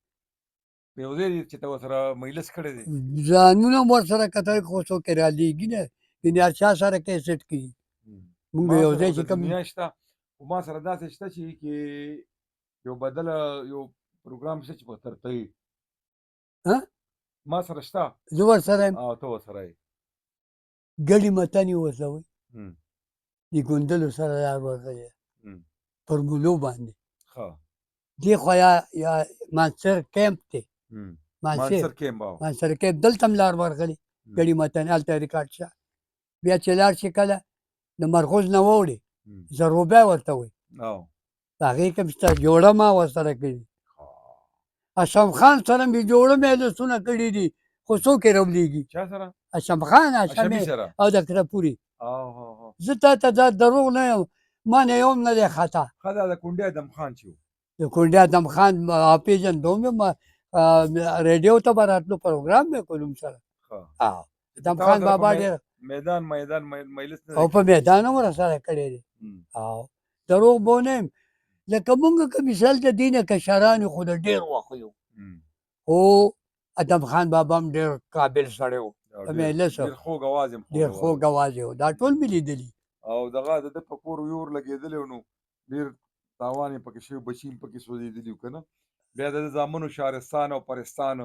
Speaker 1: په یو ځای چې ته ورسره مجلس کړی دی.
Speaker 2: ځانونه هم ورسره کتل خو څوک یې رالیږي نه یعنې هر چا سره کیسټ کړي مونږ
Speaker 1: ما
Speaker 2: یو
Speaker 1: سره
Speaker 2: ځای
Speaker 1: د
Speaker 2: چې کوم
Speaker 1: دنیا شته خو ما سره داسې شته چې کې یو بدله یو پروګرام شته چې په ترته یې
Speaker 2: ها؟
Speaker 1: ما سره شته
Speaker 2: زه ورسره یم
Speaker 1: او ته ورسره یې.
Speaker 2: ګډې متنې ورته وایي
Speaker 1: هم.
Speaker 2: د ګوندلو سره لار ورغلی
Speaker 1: هم.
Speaker 2: پر مولو باندې
Speaker 1: ښه.
Speaker 2: دې خوا یا مانسر کیمپ دی
Speaker 1: هم.
Speaker 2: مانسر
Speaker 1: مانسر کیم باو.
Speaker 2: مانسر کیمپ دلته هم لار ورغلې ګډې متنې هلته ریکارډ شه بیا چې لاړ شي کله د مرغوز نه واوړې
Speaker 1: هم.
Speaker 2: زروبی ورته وایي
Speaker 1: او
Speaker 2: په هغې کې هم شته جوړه ما ورسره کړي اشم خان سره مې جوړه مجلسونه کړي دي خو څوک یې راولېږي
Speaker 1: چا سره؟
Speaker 2: اشم خان
Speaker 1: اشمي سره.
Speaker 2: او د کرپوري
Speaker 1: او
Speaker 2: زه تا ته دا دروغ نه یم ما نه یو هم نه دی خطا
Speaker 1: ښه دا د کونډې ادم خان چې و.
Speaker 2: د کونډې ادم خان پېژندوم یم ریډیو ته به راتلو پروګرام مې کولم سره
Speaker 1: ښه.
Speaker 2: ادم خان بابا ډېر
Speaker 1: میدان مجلس نه
Speaker 2: او په میدان هم راسره کړی دی
Speaker 1: هم.
Speaker 2: او دروغ به ونه یم لکه مونږ که مثال د دې نه کشران یو خو د ډېر وخت یو
Speaker 1: هم.
Speaker 2: خو ادم خان بابا هم ډېر قابل سړی و په مجلس
Speaker 1: ډېر خوږ اواز یې
Speaker 2: ډېر خوږ اواز یې و دا ټول مې لیدلي
Speaker 1: او دغه د ده په کور یور لګېدلی و نو ډېر تاوان یې پکې شوی بچي هم پکې سوځېدلي وو که نه بیا د ده زامنو شهرستان او پرستان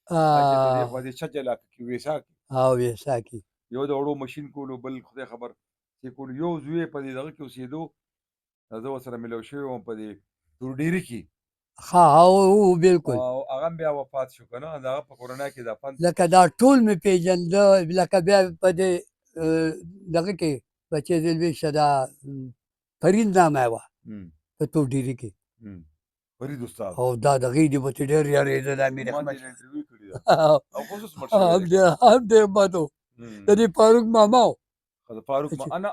Speaker 1: چې د دې خوا دې چچ علاقه کې ویسا کې
Speaker 2: او ویسا کې
Speaker 1: یو د وړو مشین کولو بل خدای خبر چې کولو یو زوی یې په دې دغه کې اوسېدو زه ورسره ملو شوی وم په دې تورډیري کې
Speaker 2: ها او بالکل
Speaker 1: او هغه هم بیا وفات شو که نه د هغه په کورنۍ کې دا فن
Speaker 2: لکه دا ټول مې پېژنده لکه بیا په دې دغه کې بچې دلوي شه دا فرید نامه وه په توډیري کې
Speaker 1: فرید استاد
Speaker 2: او دا دغې دې به چې ډېر یارېده دا میر احمد
Speaker 1: انټرویو کړی ده او خصوص مړ شوی دی.
Speaker 2: هم ډېر بد و د دې فاروق ماما و
Speaker 1: فاروق انا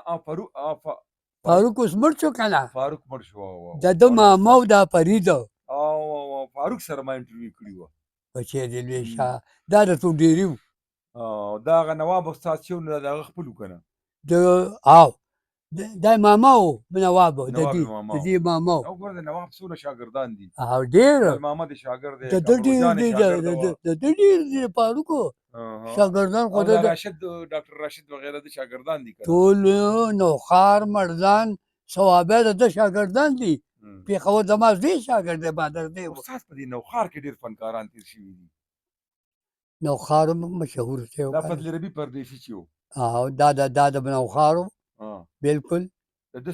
Speaker 2: فاروق اوس مړ شو که نه
Speaker 1: فاروق مړ شو
Speaker 2: د ده ماما و دا فرید
Speaker 1: او فاروق سره ما انټرویو کړی وه
Speaker 2: بچې دلوي شه دا د توډیري و
Speaker 1: دا هغه نواب استاد چې و نو د هغه خپل و که نه
Speaker 2: او دا ماما و نواب و د دې ماما و
Speaker 1: او ګوره د نواب څونه شاګردان دي
Speaker 2: او ډېر
Speaker 1: ماما د شاګرد دی
Speaker 2: د ده ډېر دی فاروق شاګردان خو د
Speaker 1: راشد ډاکټر راشد وغیره د شاګردان دي
Speaker 2: ټول نوخار مردان ثوابه د ده شاګردان دي پېښور زما زوی شاګرد دی بادر دی
Speaker 1: استاد په دې نوخار کې ډېر فنکاران تېر شوي دي
Speaker 2: نوخار مشهور دی
Speaker 1: دا فضل ربي پردیسي چې و
Speaker 2: او دا د نوخارو بالکل
Speaker 1: د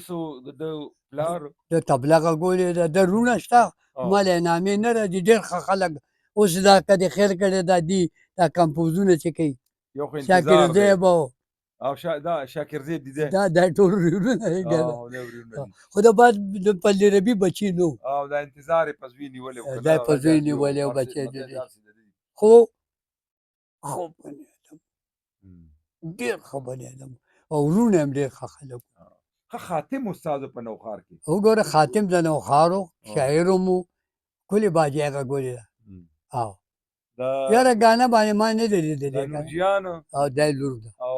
Speaker 1: ده پلار
Speaker 2: د تبله غږولې د ده رونه شته ما له نامې نه راځي ډېر ښه خلک اوس دا که دې خیر کړی دا دي دا کمپوزونه چې کوي
Speaker 1: یو خو
Speaker 2: شاکر
Speaker 1: انتظار دی
Speaker 2: زیب او
Speaker 1: او دا شاکر زیب دي ده
Speaker 2: دا ټول ورونه یې کنه
Speaker 1: دا ورونه دي
Speaker 2: خو د بعد د پلي ربي بچي نو
Speaker 1: او دا انتظار یې په زوی نیولې و
Speaker 2: دا په زوی نیولې و بچی دي خو خو بني آدم ډېر ښه بني آدم او ورونه هم ډېر ښه خلک
Speaker 1: ښه خاتم استادو په نوښار کې
Speaker 2: وګوره خاتم د نوښارو شاعر مو ښکلې باجې غږولې ده او
Speaker 1: دا
Speaker 2: یاره ګانه باندې ما نه دی لیدلی
Speaker 1: د نورجان
Speaker 2: او دا لور ده
Speaker 1: او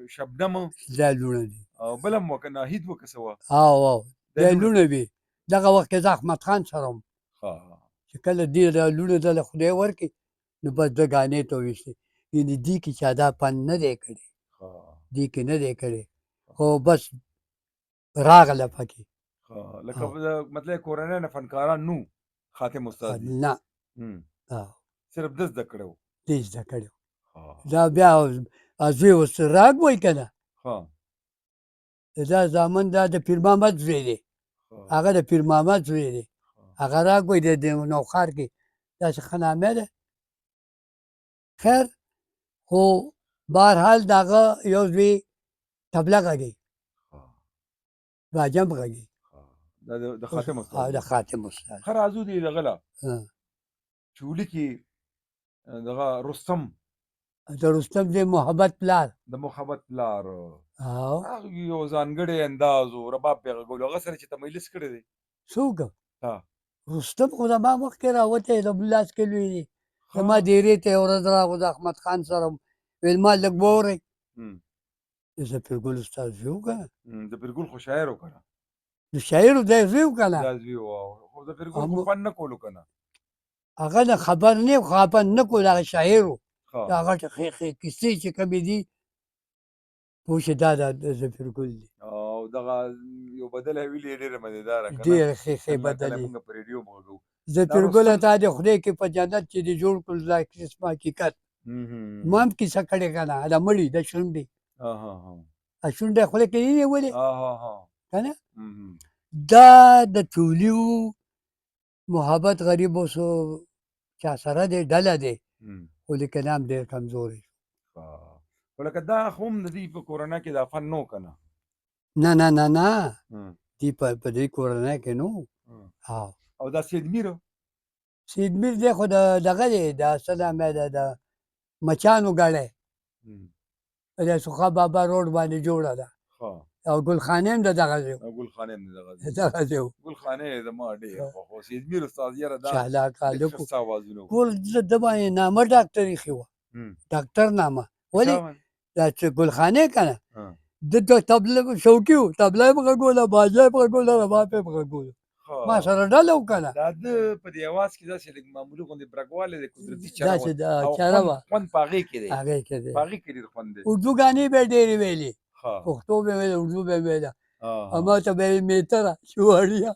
Speaker 1: شبنم
Speaker 2: دا لوڼه دي
Speaker 1: او بل هم وکه ناهید وکه څه وه
Speaker 2: او دا لوڼه وي دغه وخت کې زه احمد خان سره وم چې کله دې دا لوڼه ته له خدای ورکړي نو بس ده ګانې ته ویستې یعنې دې کې چا دا فن نه دی کړی دې کې نه دی کړی خو بس راغله پکې
Speaker 1: لکه مطلب کورنۍ نه فنکاران نو خاتم استاد دي
Speaker 2: نه
Speaker 1: صرف ده زده کړی و
Speaker 2: دې زده کړی دا بیا زوی اوس راګ وایي که نه دا زامن دا د پیر محمد زوی دی هغه د پیر محمد زوی دی هغه راګ وایي د نوښار کې داسې ښه نامه ده خیر خو بهرحال د هغه یو زوی طبله غږوي باجم غږوي
Speaker 1: د خاتم استاد
Speaker 2: د خاتم استاد
Speaker 1: ښه راځو دی دغه له چې ولیکي دغه رستم
Speaker 2: د رستم د محبت پلار
Speaker 1: د محبت پلار یو ځانګړی انداز و رباب پې غږولو هغه سره چې ته مجلس کړی دی
Speaker 2: څوک رستم خو زما مخکې راوتی د لاس کې لوی دی زما ډېرې ته یو ورځ راغو د احمد خان سره ویل ما لږ واورئ د پیرګل استاد زوی و که
Speaker 1: نه د پیرګل خو شاعر و که نه
Speaker 2: د شاعر دی زوی و که نه
Speaker 1: دا زوی و خو د پیرګل خو فن نه کولو که نه
Speaker 2: هغه د خبر نه خو فن نه کولو هغه شاعر و هغه ښې ښې کیسې چې کومې دي پوه شې دا د پیرګل دی
Speaker 1: او دغه یو بدل یې ویلې ډېره مزېداره که نه
Speaker 2: ډېرې ښې ښې بدلې
Speaker 1: موږ په ریډیو غږو
Speaker 2: د پیرګله تا د خدای کې په جنت چې دې جوړ کړل دا قسم حقیقت ما هم کیسه کړې که نه د مړي د شونډې شونډه خوله کې نه نیولې که نه دا د ټولي محبت غریب اوسو چا سره دی ډله دی خو لیکن هم ډېر کمزوری
Speaker 1: خو لکه دا خو هم د دوی په کورنۍ کې دا فن نه و که نه
Speaker 2: نه نه نه نه دی په دې کورنۍ کې نو
Speaker 1: او دا سید میر
Speaker 2: سید میر دی خو دغه دی د څه نامه ده د مچانو ګړی د سخا بابا روډ باندې جوړه ده او ګلخانې هم د دغه دی
Speaker 1: ګلخانې هم د
Speaker 2: دغه دی
Speaker 1: ګلخانې زما ډېر خو سید میر استاد یاره دا
Speaker 2: چالاک هلک
Speaker 1: ښه څه اوازونه وو
Speaker 2: ګور د باندې نامه ډاکټر ایښې وه ډاکټر نامه ولې دا چې ګلخانې که نه د طبله شوقي و طبله یې هم غږوله باجه یې هم غږوله رباب یې هم غږوله ما سره ډله و که نه
Speaker 1: دا د په دې اواز کې داسې لږ معمولي غوندې برګوالی دی قدرتي
Speaker 2: داسې چاره وه
Speaker 1: خوند په هغې کې دی
Speaker 2: هغې کې دی
Speaker 1: په هغې کې ډېر خوند دی
Speaker 2: اردوګانې به یې ډېرې ویلې پښتو به یې ویله اردو به یې ویله ما ته به یې میتره چې وړیا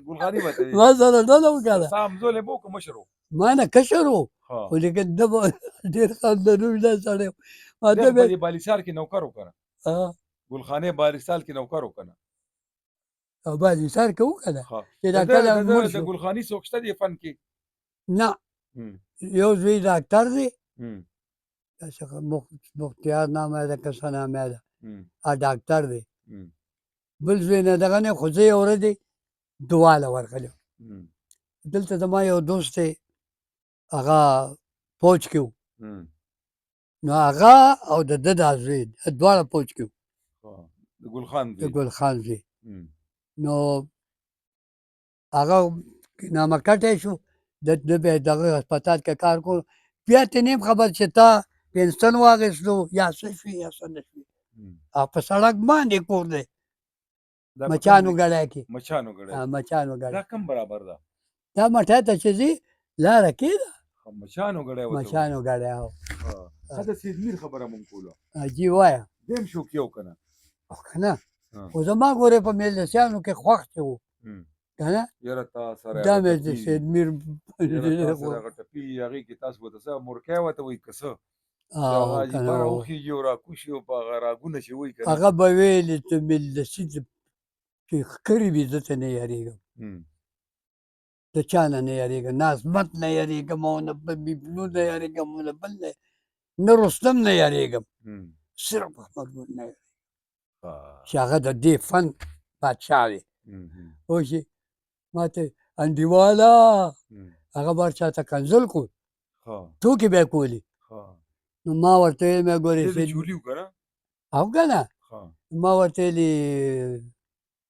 Speaker 1: ګلخانې به ته
Speaker 2: ما سره ډله و که نه
Speaker 1: ستا همزولی به و که مشر و
Speaker 2: ما نه کشر و خو لیکن ده به ډېر خندنوي دا سړی
Speaker 1: په دې بالیسار کې نوکر و که نه ګلخانې بالیسار کې نوکر و که نه
Speaker 2: او بالیسار کې و که نه چې دا کله
Speaker 1: د ګلخاني څوک شته دې فن کې
Speaker 2: نه یو زوی ډاکټر دی داسې مختیار نامه ده که څه نامه ده ډاکټر دی بل زوی نه دغه نه خو زه یې ورځې دواله ورغلی دلته زما یو دوست دی هغه فوج کې و نو هغه او د ده دا زوی دواړه فوج کې و د ګلخان زوی نو هغه نامه کټی شو د بیا دغه هسپتال کې کار کړو بیا ته نیم خبر چې تا پنسن واخیستو یا څه شوي یا څه نه شوي په سړک باندې کور دی مچانو ګړی کې مچانو ګړی
Speaker 1: دا کم برابر ده
Speaker 2: دا مټی ته چې ځي لاره کې ده
Speaker 1: مچانو ګړی
Speaker 2: مچانو ګړی
Speaker 1: ښه د سید میر خبره مونږ کوله
Speaker 2: جی وایه
Speaker 1: دی هم شوقي و که نه
Speaker 2: که نه خو زما ګورې په مجلسیانو کې خوښ چې و که نه
Speaker 1: یاره تا سره
Speaker 2: دا مې د سید میر
Speaker 1: هغه ټپي هغې کې تاسو ورته څه مرکی ورته وایي که څه هغه راوخېږي او راکوشي او په هغه راګونه چې وایي که نه
Speaker 2: هغه به ویلې ته مجلسي چې ښکرې وي زه ته نه یارېږم د چا نه نه یارېږم نه عصمت نه یارېږم او نه ببلو نه یارېږم او نه بل نه رستم نه یارېږم صرف احمد ګل نه
Speaker 1: ها.
Speaker 2: چې هغه د دې فن بادشاه دی
Speaker 1: مم.
Speaker 2: پوه شې ما ته انډیواله
Speaker 1: مم.
Speaker 2: هغه به چاته کنځل کول
Speaker 1: ها.
Speaker 2: ټوکې به یې کولې
Speaker 1: ها.
Speaker 2: نو ما ورته ویل مې ګورې
Speaker 1: دې د چولي وکړه.
Speaker 2: او که نه
Speaker 1: ها.
Speaker 2: ما ورته ویلي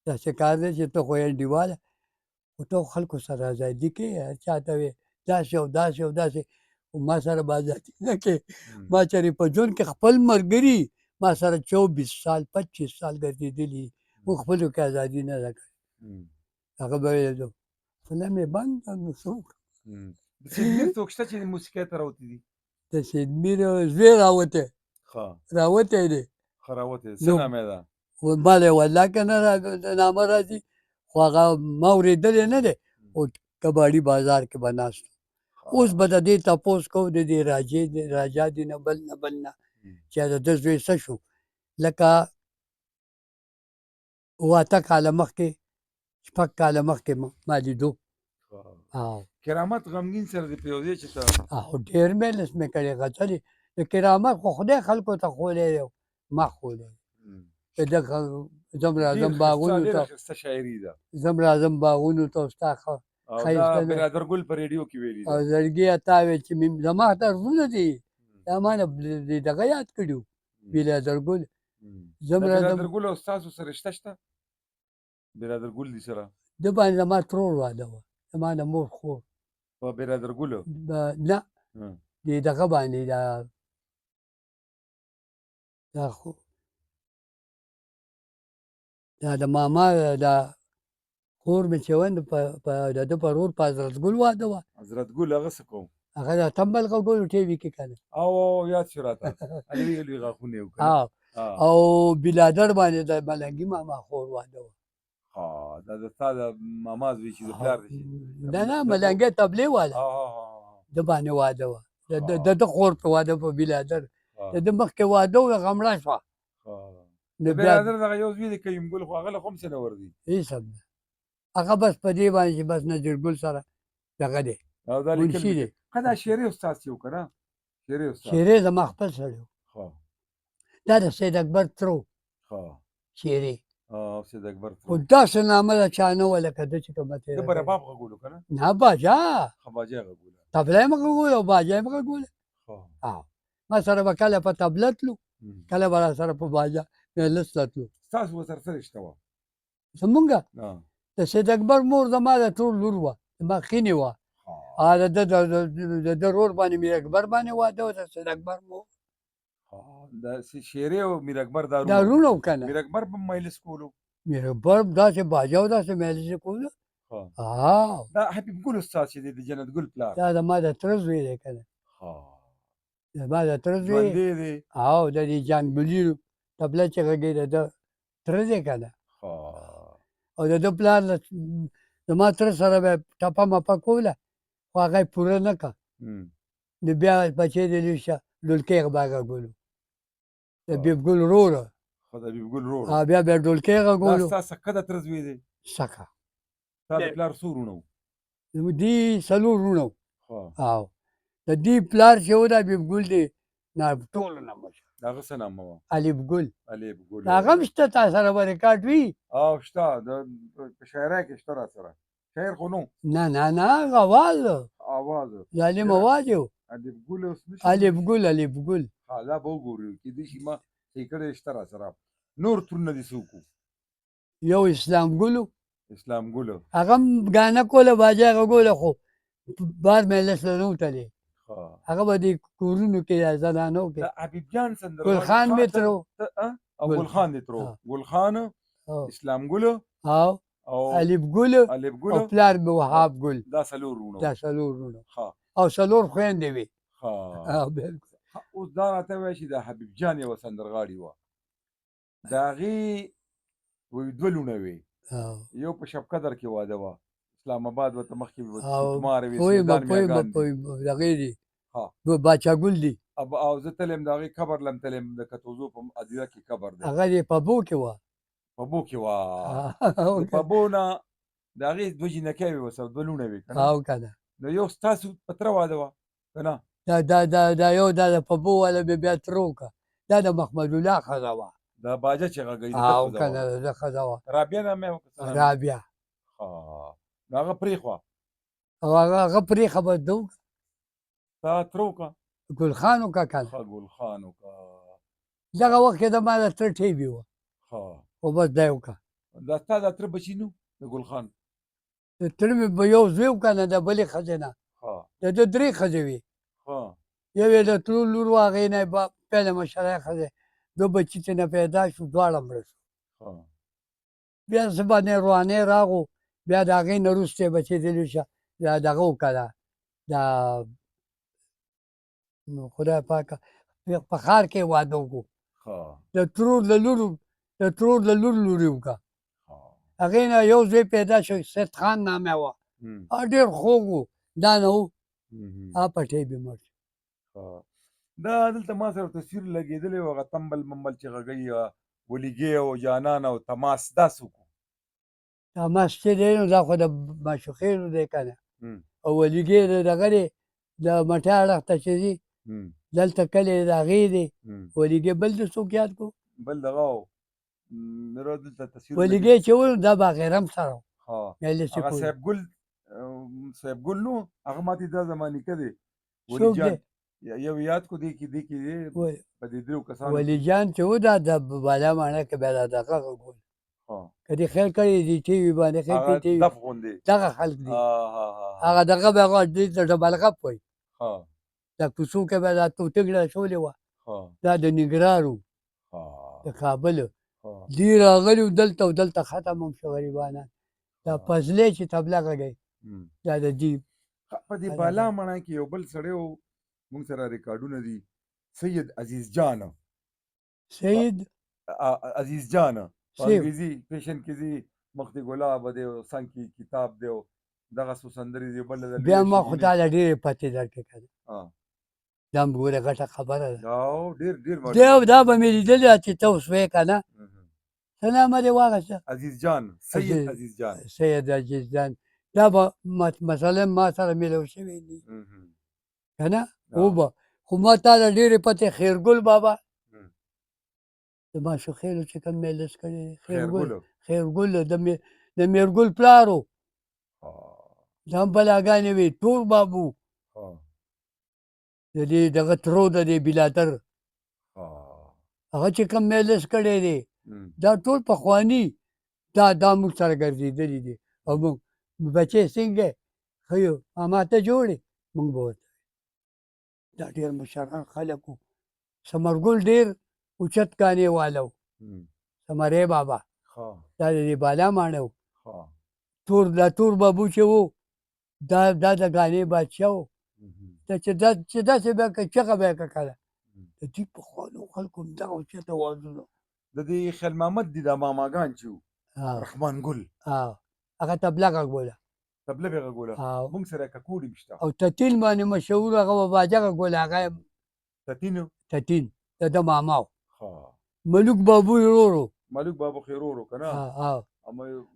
Speaker 2: داسې کار دی چې ته خو یې انډیواله خو ته خو خلکو سره ازادي کوې هر چا ته وې داسې او داسې او داسې خو ما سره به ازادي نه کوې ما چېرې په ژوند کې خپل ملګري ما سره 24 سال 25 سال ګرځېدلي موږ خپلو کې ازادي نه ده کړې هغه به ویل فلم یې بند کړ نو څه وکړم
Speaker 1: د سیدمیر څوک شته چې موسیقۍ ته راوتي دي؟
Speaker 2: د سیدمیر زوی راوتی
Speaker 1: ښه
Speaker 2: راوتی دی
Speaker 1: ښه راوتی څه
Speaker 2: نو
Speaker 1: نامه یې ده؟
Speaker 2: ما له والله که نه نامه راځي خو هغه ما اورېدلی نه دی او کباړي بازار کې به ناست اوس به د دې تپوس کوو د دې راجا دي نه بل نه بل نه چې د ده زوی څه شو لکه 8 کاله مخکې 6 کاله مخکې ما لیدو
Speaker 1: کرامت غمګین سره دی په یو ځای چې ته
Speaker 2: او ډېر مجلس مې کړی غزلې د کرامت خو خدای خلکو ته ښولی دی ما ښولی دی دغه ځم راځم باغونو ته
Speaker 1: ډېره ښایسته شاعري ده
Speaker 2: ځم راځم باغونو ته ستا
Speaker 1: او دا برادر ګل په ریډیو کې ویلي
Speaker 2: او
Speaker 1: ده
Speaker 2: زړګي عطا ویل چې زما طرزونه دي دا ما نه دغه یاد کړي وو برادر ګل ځم
Speaker 1: د
Speaker 2: راځم
Speaker 1: برادر ګل او ستاسو سره رشته شته؟ برادر ګل دي سره
Speaker 2: ده باندې زما ترور واده وه زما د مور خور
Speaker 1: په برادر ګلو
Speaker 2: نه د دغه باندې دا خو دا د ماما د خور مې چې ون د ده په رور په حضرت ګل واده وه
Speaker 1: حضرت ګل هغه څه کوم
Speaker 2: هغه د تمبل ګلو ټي وي کې که نه
Speaker 1: او یاد شو راته لوی لوی غاښونه یې وکړه
Speaker 2: او بلادر باندې د ملنګي ماما خور واده وه
Speaker 1: دا د تا د ماما زوی چې د پلار دی
Speaker 2: نه نه ملنګي تبلیغ والا د باندې واده وه د ده خور په واده په بلادر د ده مخکې واده و هغه مړه شوه
Speaker 1: د برادر دغه یو زوی دی کریم ګل خو هغه له خو هم څه نه ور دي
Speaker 2: هېڅ هم نه هغه بس په دې باندې چې بس نذیر ګل سره دغه دی
Speaker 1: او دا
Speaker 2: منشي دی
Speaker 1: ښه دا شعري استاد یو که نه شعري استاد
Speaker 2: شعري زما خپل سړی و دا د سید اکبر ترو شعري
Speaker 1: سید اکبر
Speaker 2: خو داسې نامه د چا نه وه لکه ده چې کومه
Speaker 1: د برباب غږولو که نه
Speaker 2: نه باجا
Speaker 1: باجا غږوله
Speaker 2: طبله یې مه غږوله او باجا یې مه غږوله ما سره به کله په طبله تلو کله به را سره په باجا مجلس ته تلو
Speaker 1: ستاسو ورسره څه رشته وه
Speaker 2: زمونږه د سید اکبر مور زما د ترور لور وه زما خینې وه د ده رور باندې میر اکبر باندې واده و د سید اکبر مور
Speaker 1: د شعري او میر اکبر دا
Speaker 2: رونه و که نه
Speaker 1: میر اکبر به مجلس کولو
Speaker 2: میر اکبر داسې باجا و داسې مجلس یې کولو
Speaker 1: دا حبیب ګل استاد چې دی د جنت ګل پلار
Speaker 2: دا زما د تره زوی دی که نه زما د تره زوی او د دې جانګلي طبله چې غږېده د ده تره دی که نه او د ده پلار زما تره سره به ټپه مپه کوله خو هغه یې پوره نه کړه نو بیا بچی دی لوی شه ډولکۍ به غږولو د حبیب ګل وروره
Speaker 1: د حبیب ګل ورور
Speaker 2: بیا بیا ډولکۍ غږولو
Speaker 1: دا ستا سکه د تره زوی دی
Speaker 2: سکه
Speaker 1: ستا د پلار څو وروڼه وو
Speaker 2: دې 4 وروڼه وو او د دې پلار چې و د حبیب ګل دی نه ټولو نه مشهور
Speaker 1: د هغه څه نامه وه
Speaker 2: الف ګل
Speaker 1: الف ګل
Speaker 2: هغه هم شته تا سره به ریکارډ وي
Speaker 1: او شته په شاعرۍ کې شته را سره شاعر خو نو
Speaker 2: نه نه نه اواز
Speaker 1: اواز
Speaker 2: ظالم اواز یو
Speaker 1: الف ګل اوس نشي
Speaker 2: الف ګل
Speaker 1: دا به وګورو کېدای شي ما صحیح کړی شته را سره نور ترونه دې څوک وو
Speaker 2: یو اسلام ګلو
Speaker 1: اسلام ګلو
Speaker 2: هغه هم ګانه کوله باجا غږوله خو بار مجلس له نه وتلی هغه به دې کورونو کې زنانو کې
Speaker 1: حبیب جان سندرغاړي
Speaker 2: ګل خان مې ترو
Speaker 1: او ګل خان دې ترو ګل خان اسلام ګلو
Speaker 2: او الف ګل او پلار مې وهاب ګل
Speaker 1: دا 4 وروڼه
Speaker 2: او 4 خویندې وې
Speaker 1: اوس دا راته وایي چې د حبیب جان یوه سندرغاړي وه د هغې وایي 2 لوڼه وې یو په شب قدر کې واده وه اسلام آباد ورته مخکې
Speaker 2: دغې دي باچا ګل دي
Speaker 1: او زه تلم د هغې قبر لم تلم د کتوزو په ادیره کې قبر دی
Speaker 2: هغه یې په بو کې وه
Speaker 1: په بو نه د هغې 2 جینکۍ وې ورسره 2 لوڼه وې
Speaker 2: که نه
Speaker 1: نو یو ستاسو په تره واده وه که نه
Speaker 2: دا یو دا د په بو والا مې بیا تره وکړه دا د محمد الله ښځه وه
Speaker 1: دا باجه چې غږی
Speaker 2: او که نه د ده ښځه وه
Speaker 1: رابعه نامه یې وکړه
Speaker 2: رابعه
Speaker 1: نو هغه پرېښوه
Speaker 2: او هغه پرېښه به ده وکړه
Speaker 1: تا تره وکړه
Speaker 2: ګل خان وکړه که نه
Speaker 1: ښه ګل خان وکړه
Speaker 2: دغه وخت کې د ما د تره ټیبي وه خو بس دا یې وکړه
Speaker 1: دا ستا دا تره بچي نو د ګل خان
Speaker 2: د تره مې به یو زوی و که نه د بلې ښځې نه د ده درې ښځې وې یو یې د تلو لور وه هغې نه یې پیله مشره ښځې دوه بچي ترېنه پیدا شو دواړه مړه شو بیا څه باندې روانۍ راغو بیا د هغې نه وروسته یې بچېدلي شه دا دغه وکړه دا خدای پاکه په ښار کې واده وکړو د ترور د لور لوري وکړه هغې نه یو زوی پیدا شو سید خان نامه وه ډېر خوږ و دا نه و هغه په ټیبې مړ شو
Speaker 1: دا دلته ما سره تصویر لګېدلی و هغه تمبل ممبل چې غږوي ولیګې او جانان او تماس دا څوک و
Speaker 2: تماس چې دی نو دا خو د ماشوخېلو دی که نه او ولیګې د دغه دی د مټۍ اړخ ته چې ځي دلته کلی د هغې دی ولیګې بل د څوک یاد کړو
Speaker 1: بل دغه و
Speaker 2: ولیګې چې و دا باغرم سره و
Speaker 1: هغه صاحب ګل نو هغه ماتې دا زما نیکه دی
Speaker 2: څوک دی
Speaker 1: یو یاد کو دی کې دی کې په دې درو کسانو
Speaker 2: ولی جان چې و دا د بالا ماڼه کې بیا دا دغه غږول که دې خیر کړی دي ټي وي باندې خیر کړي ټي وي دغه خلک دي هغه دغه بیا دې ته ډبلغپ وایي دا کوڅو کې بیا دا توتګړه شولې وه دا د نګرار و د کابل دې راغلي و دلته او دلته ختم هم شو غریبانان دا فضلې چې طبله غږوي دا د دې
Speaker 1: په دې بالا ماڼه کې یو بل سړی و مونږ سره ریکارډونه دي سید عزیز جان
Speaker 2: سید
Speaker 1: عزیز جان په انګریزي پیشن کې دي مخ دې ګلاب دی او څنګ کې کتاب دی او دغه څو سندرې دي بل
Speaker 2: بیا ما خو تاله ډېرې پتې درکړې که نه دا هم ګوره غټه خبره ده دا به مې لیدلې چې ته اوس وې که نه څه نامه دې واخیسته
Speaker 1: عزیز جان سید عزیز جان
Speaker 2: سید عزیز جان دا به مثلا ما سره میلاو شوی دي که نه او به خو ما تاله ډېرې پتې خیرګل بابا د ماشوخېلو چې کوم میلس کړی دی خیرګل د میرګل پلار و دا هم بلاګانې وې ټول بابو د دې دغه ترو د دې بلادر هغه چې کوم میلس کړی دی دا ټول پخواني دا موږ سره ګرځېدلي دي او موږ بچې څنګه ښه یو ماما ته جوړې موږ به ورته دا ډېر مشران خلک وو ثمرګل ډېر اوچت ګانې واله و ثمرې بابا دا د دې بالا ماڼه و دا تور بابو چې و دا د ګانې بادشاه و چې داسې به که چغه به یې که که نه د دې پخوانو خلکو همدغه اوچت اوازونه
Speaker 1: د دې خیل محمد دي دا ماماګان چې وو رحمان ګل
Speaker 2: هغه طبله غږوله
Speaker 1: طبله به یې غږوله مونږ سره ککوړي هم شته
Speaker 2: او تتین باندې مشهور هغه به باجه غږوله هغه تتین د ده ماما و ملوک بابو یې ورور و
Speaker 1: ملوک بابو خې ورور و که نه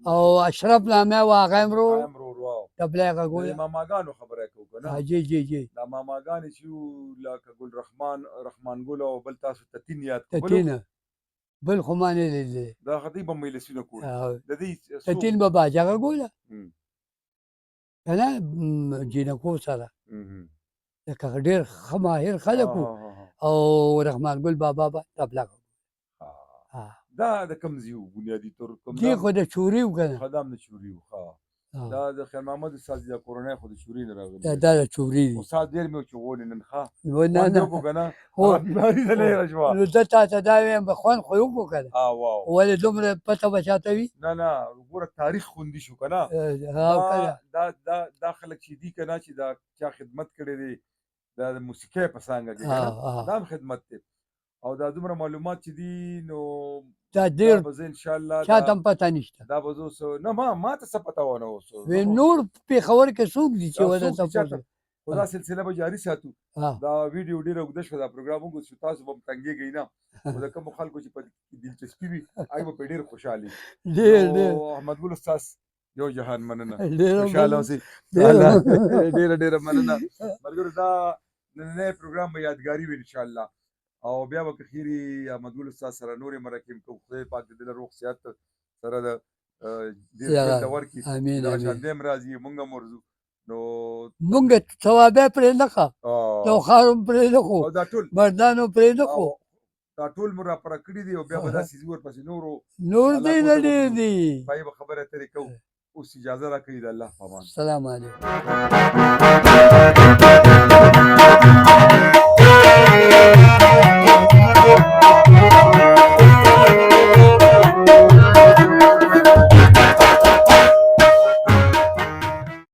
Speaker 2: او اشرف نامه و هغه هم ورور طبله یې غږوله
Speaker 1: د ماماګانو خبره کوو که نه
Speaker 2: جی
Speaker 1: دا ماماګانې چې وو لکه ګل رحمان ګل او بل تاسو تتین یاد
Speaker 2: تتین بل خو ما نه لیدلی
Speaker 1: دا خدای به مجلسونه کول د دې
Speaker 2: تتین به باجه غږوله که نه جینکو سره لکه ډېر ښه ماهر خلک وو او رحمان ګل بابا به طبله غږوله
Speaker 1: دا د کوم ځای و بنیادي طور
Speaker 2: دې خو د چوري و که نه
Speaker 1: دا هم د چوري و دا د خیر محمد استاد دا کورنۍ خو د چوري نه راغلي
Speaker 2: دا د چوري دي
Speaker 1: استاد ډېر مې و چې غولې نن ښه
Speaker 2: نه
Speaker 1: بیماري د لرې شوه
Speaker 2: نو زه تا ته دا وایم به خوند خو یې وکړو که نه ولې دومره پته به چاته وي
Speaker 1: نه ګوره تاریخ خوندي شو که نه دا خلک چې دي که نه چې دا چا خدمت کړی دی دا د موسیقۍ په څانګه کې دا هم خدمت دی او دا دومره معلومات چې دي نو
Speaker 2: دا ډېر
Speaker 1: انشاءالله
Speaker 2: چاته هم پته نشته
Speaker 1: دا به زه اوس نه ما ته څه پته ونه اوس
Speaker 2: نور پېښور کې څوک دي چې ونه تپوس
Speaker 1: خو دا سلسله به جاري ساتو دا ویډیو ډېره اوږده شوه دا پروګرام وګورو چې تاسو به هم تنګېږئ نه خو د کومو خلکو چې په دلچسپي وي هغوی به پرې ډېر خوشحالي احمد ګل استاذ یو جهان مننه خوشحاله اوسئ ډېره مننه ملګرو دا نننی پروګرام به یادګاري وي انشاءالله او بیا به که خیري احمدګل استاد سره نورې مرکې کوو خدای پاک د ده له روغ صحت سره د ډېر
Speaker 2: یا
Speaker 1: ژوند
Speaker 2: رب.
Speaker 1: ورکړي
Speaker 2: امین
Speaker 1: دغه
Speaker 2: امین
Speaker 1: شان دی هم راځي موږ هم ورځو نو
Speaker 2: مونږ ثوابه پرې نه کړه چوخار هم پرې نه کړو
Speaker 1: او دا ټول
Speaker 2: مردانو پرې نه کړو
Speaker 1: دا ټول مو راپره کړي دي او بیا به داسې ځي ورپسې نورو
Speaker 2: نور دی
Speaker 1: علاقو
Speaker 2: نه
Speaker 1: ته به
Speaker 2: ډېر
Speaker 1: وکړو.
Speaker 2: دي
Speaker 1: پای به خبره اترې کوو اوس اجازه راکوي د الله په امان
Speaker 2: السلام علیکم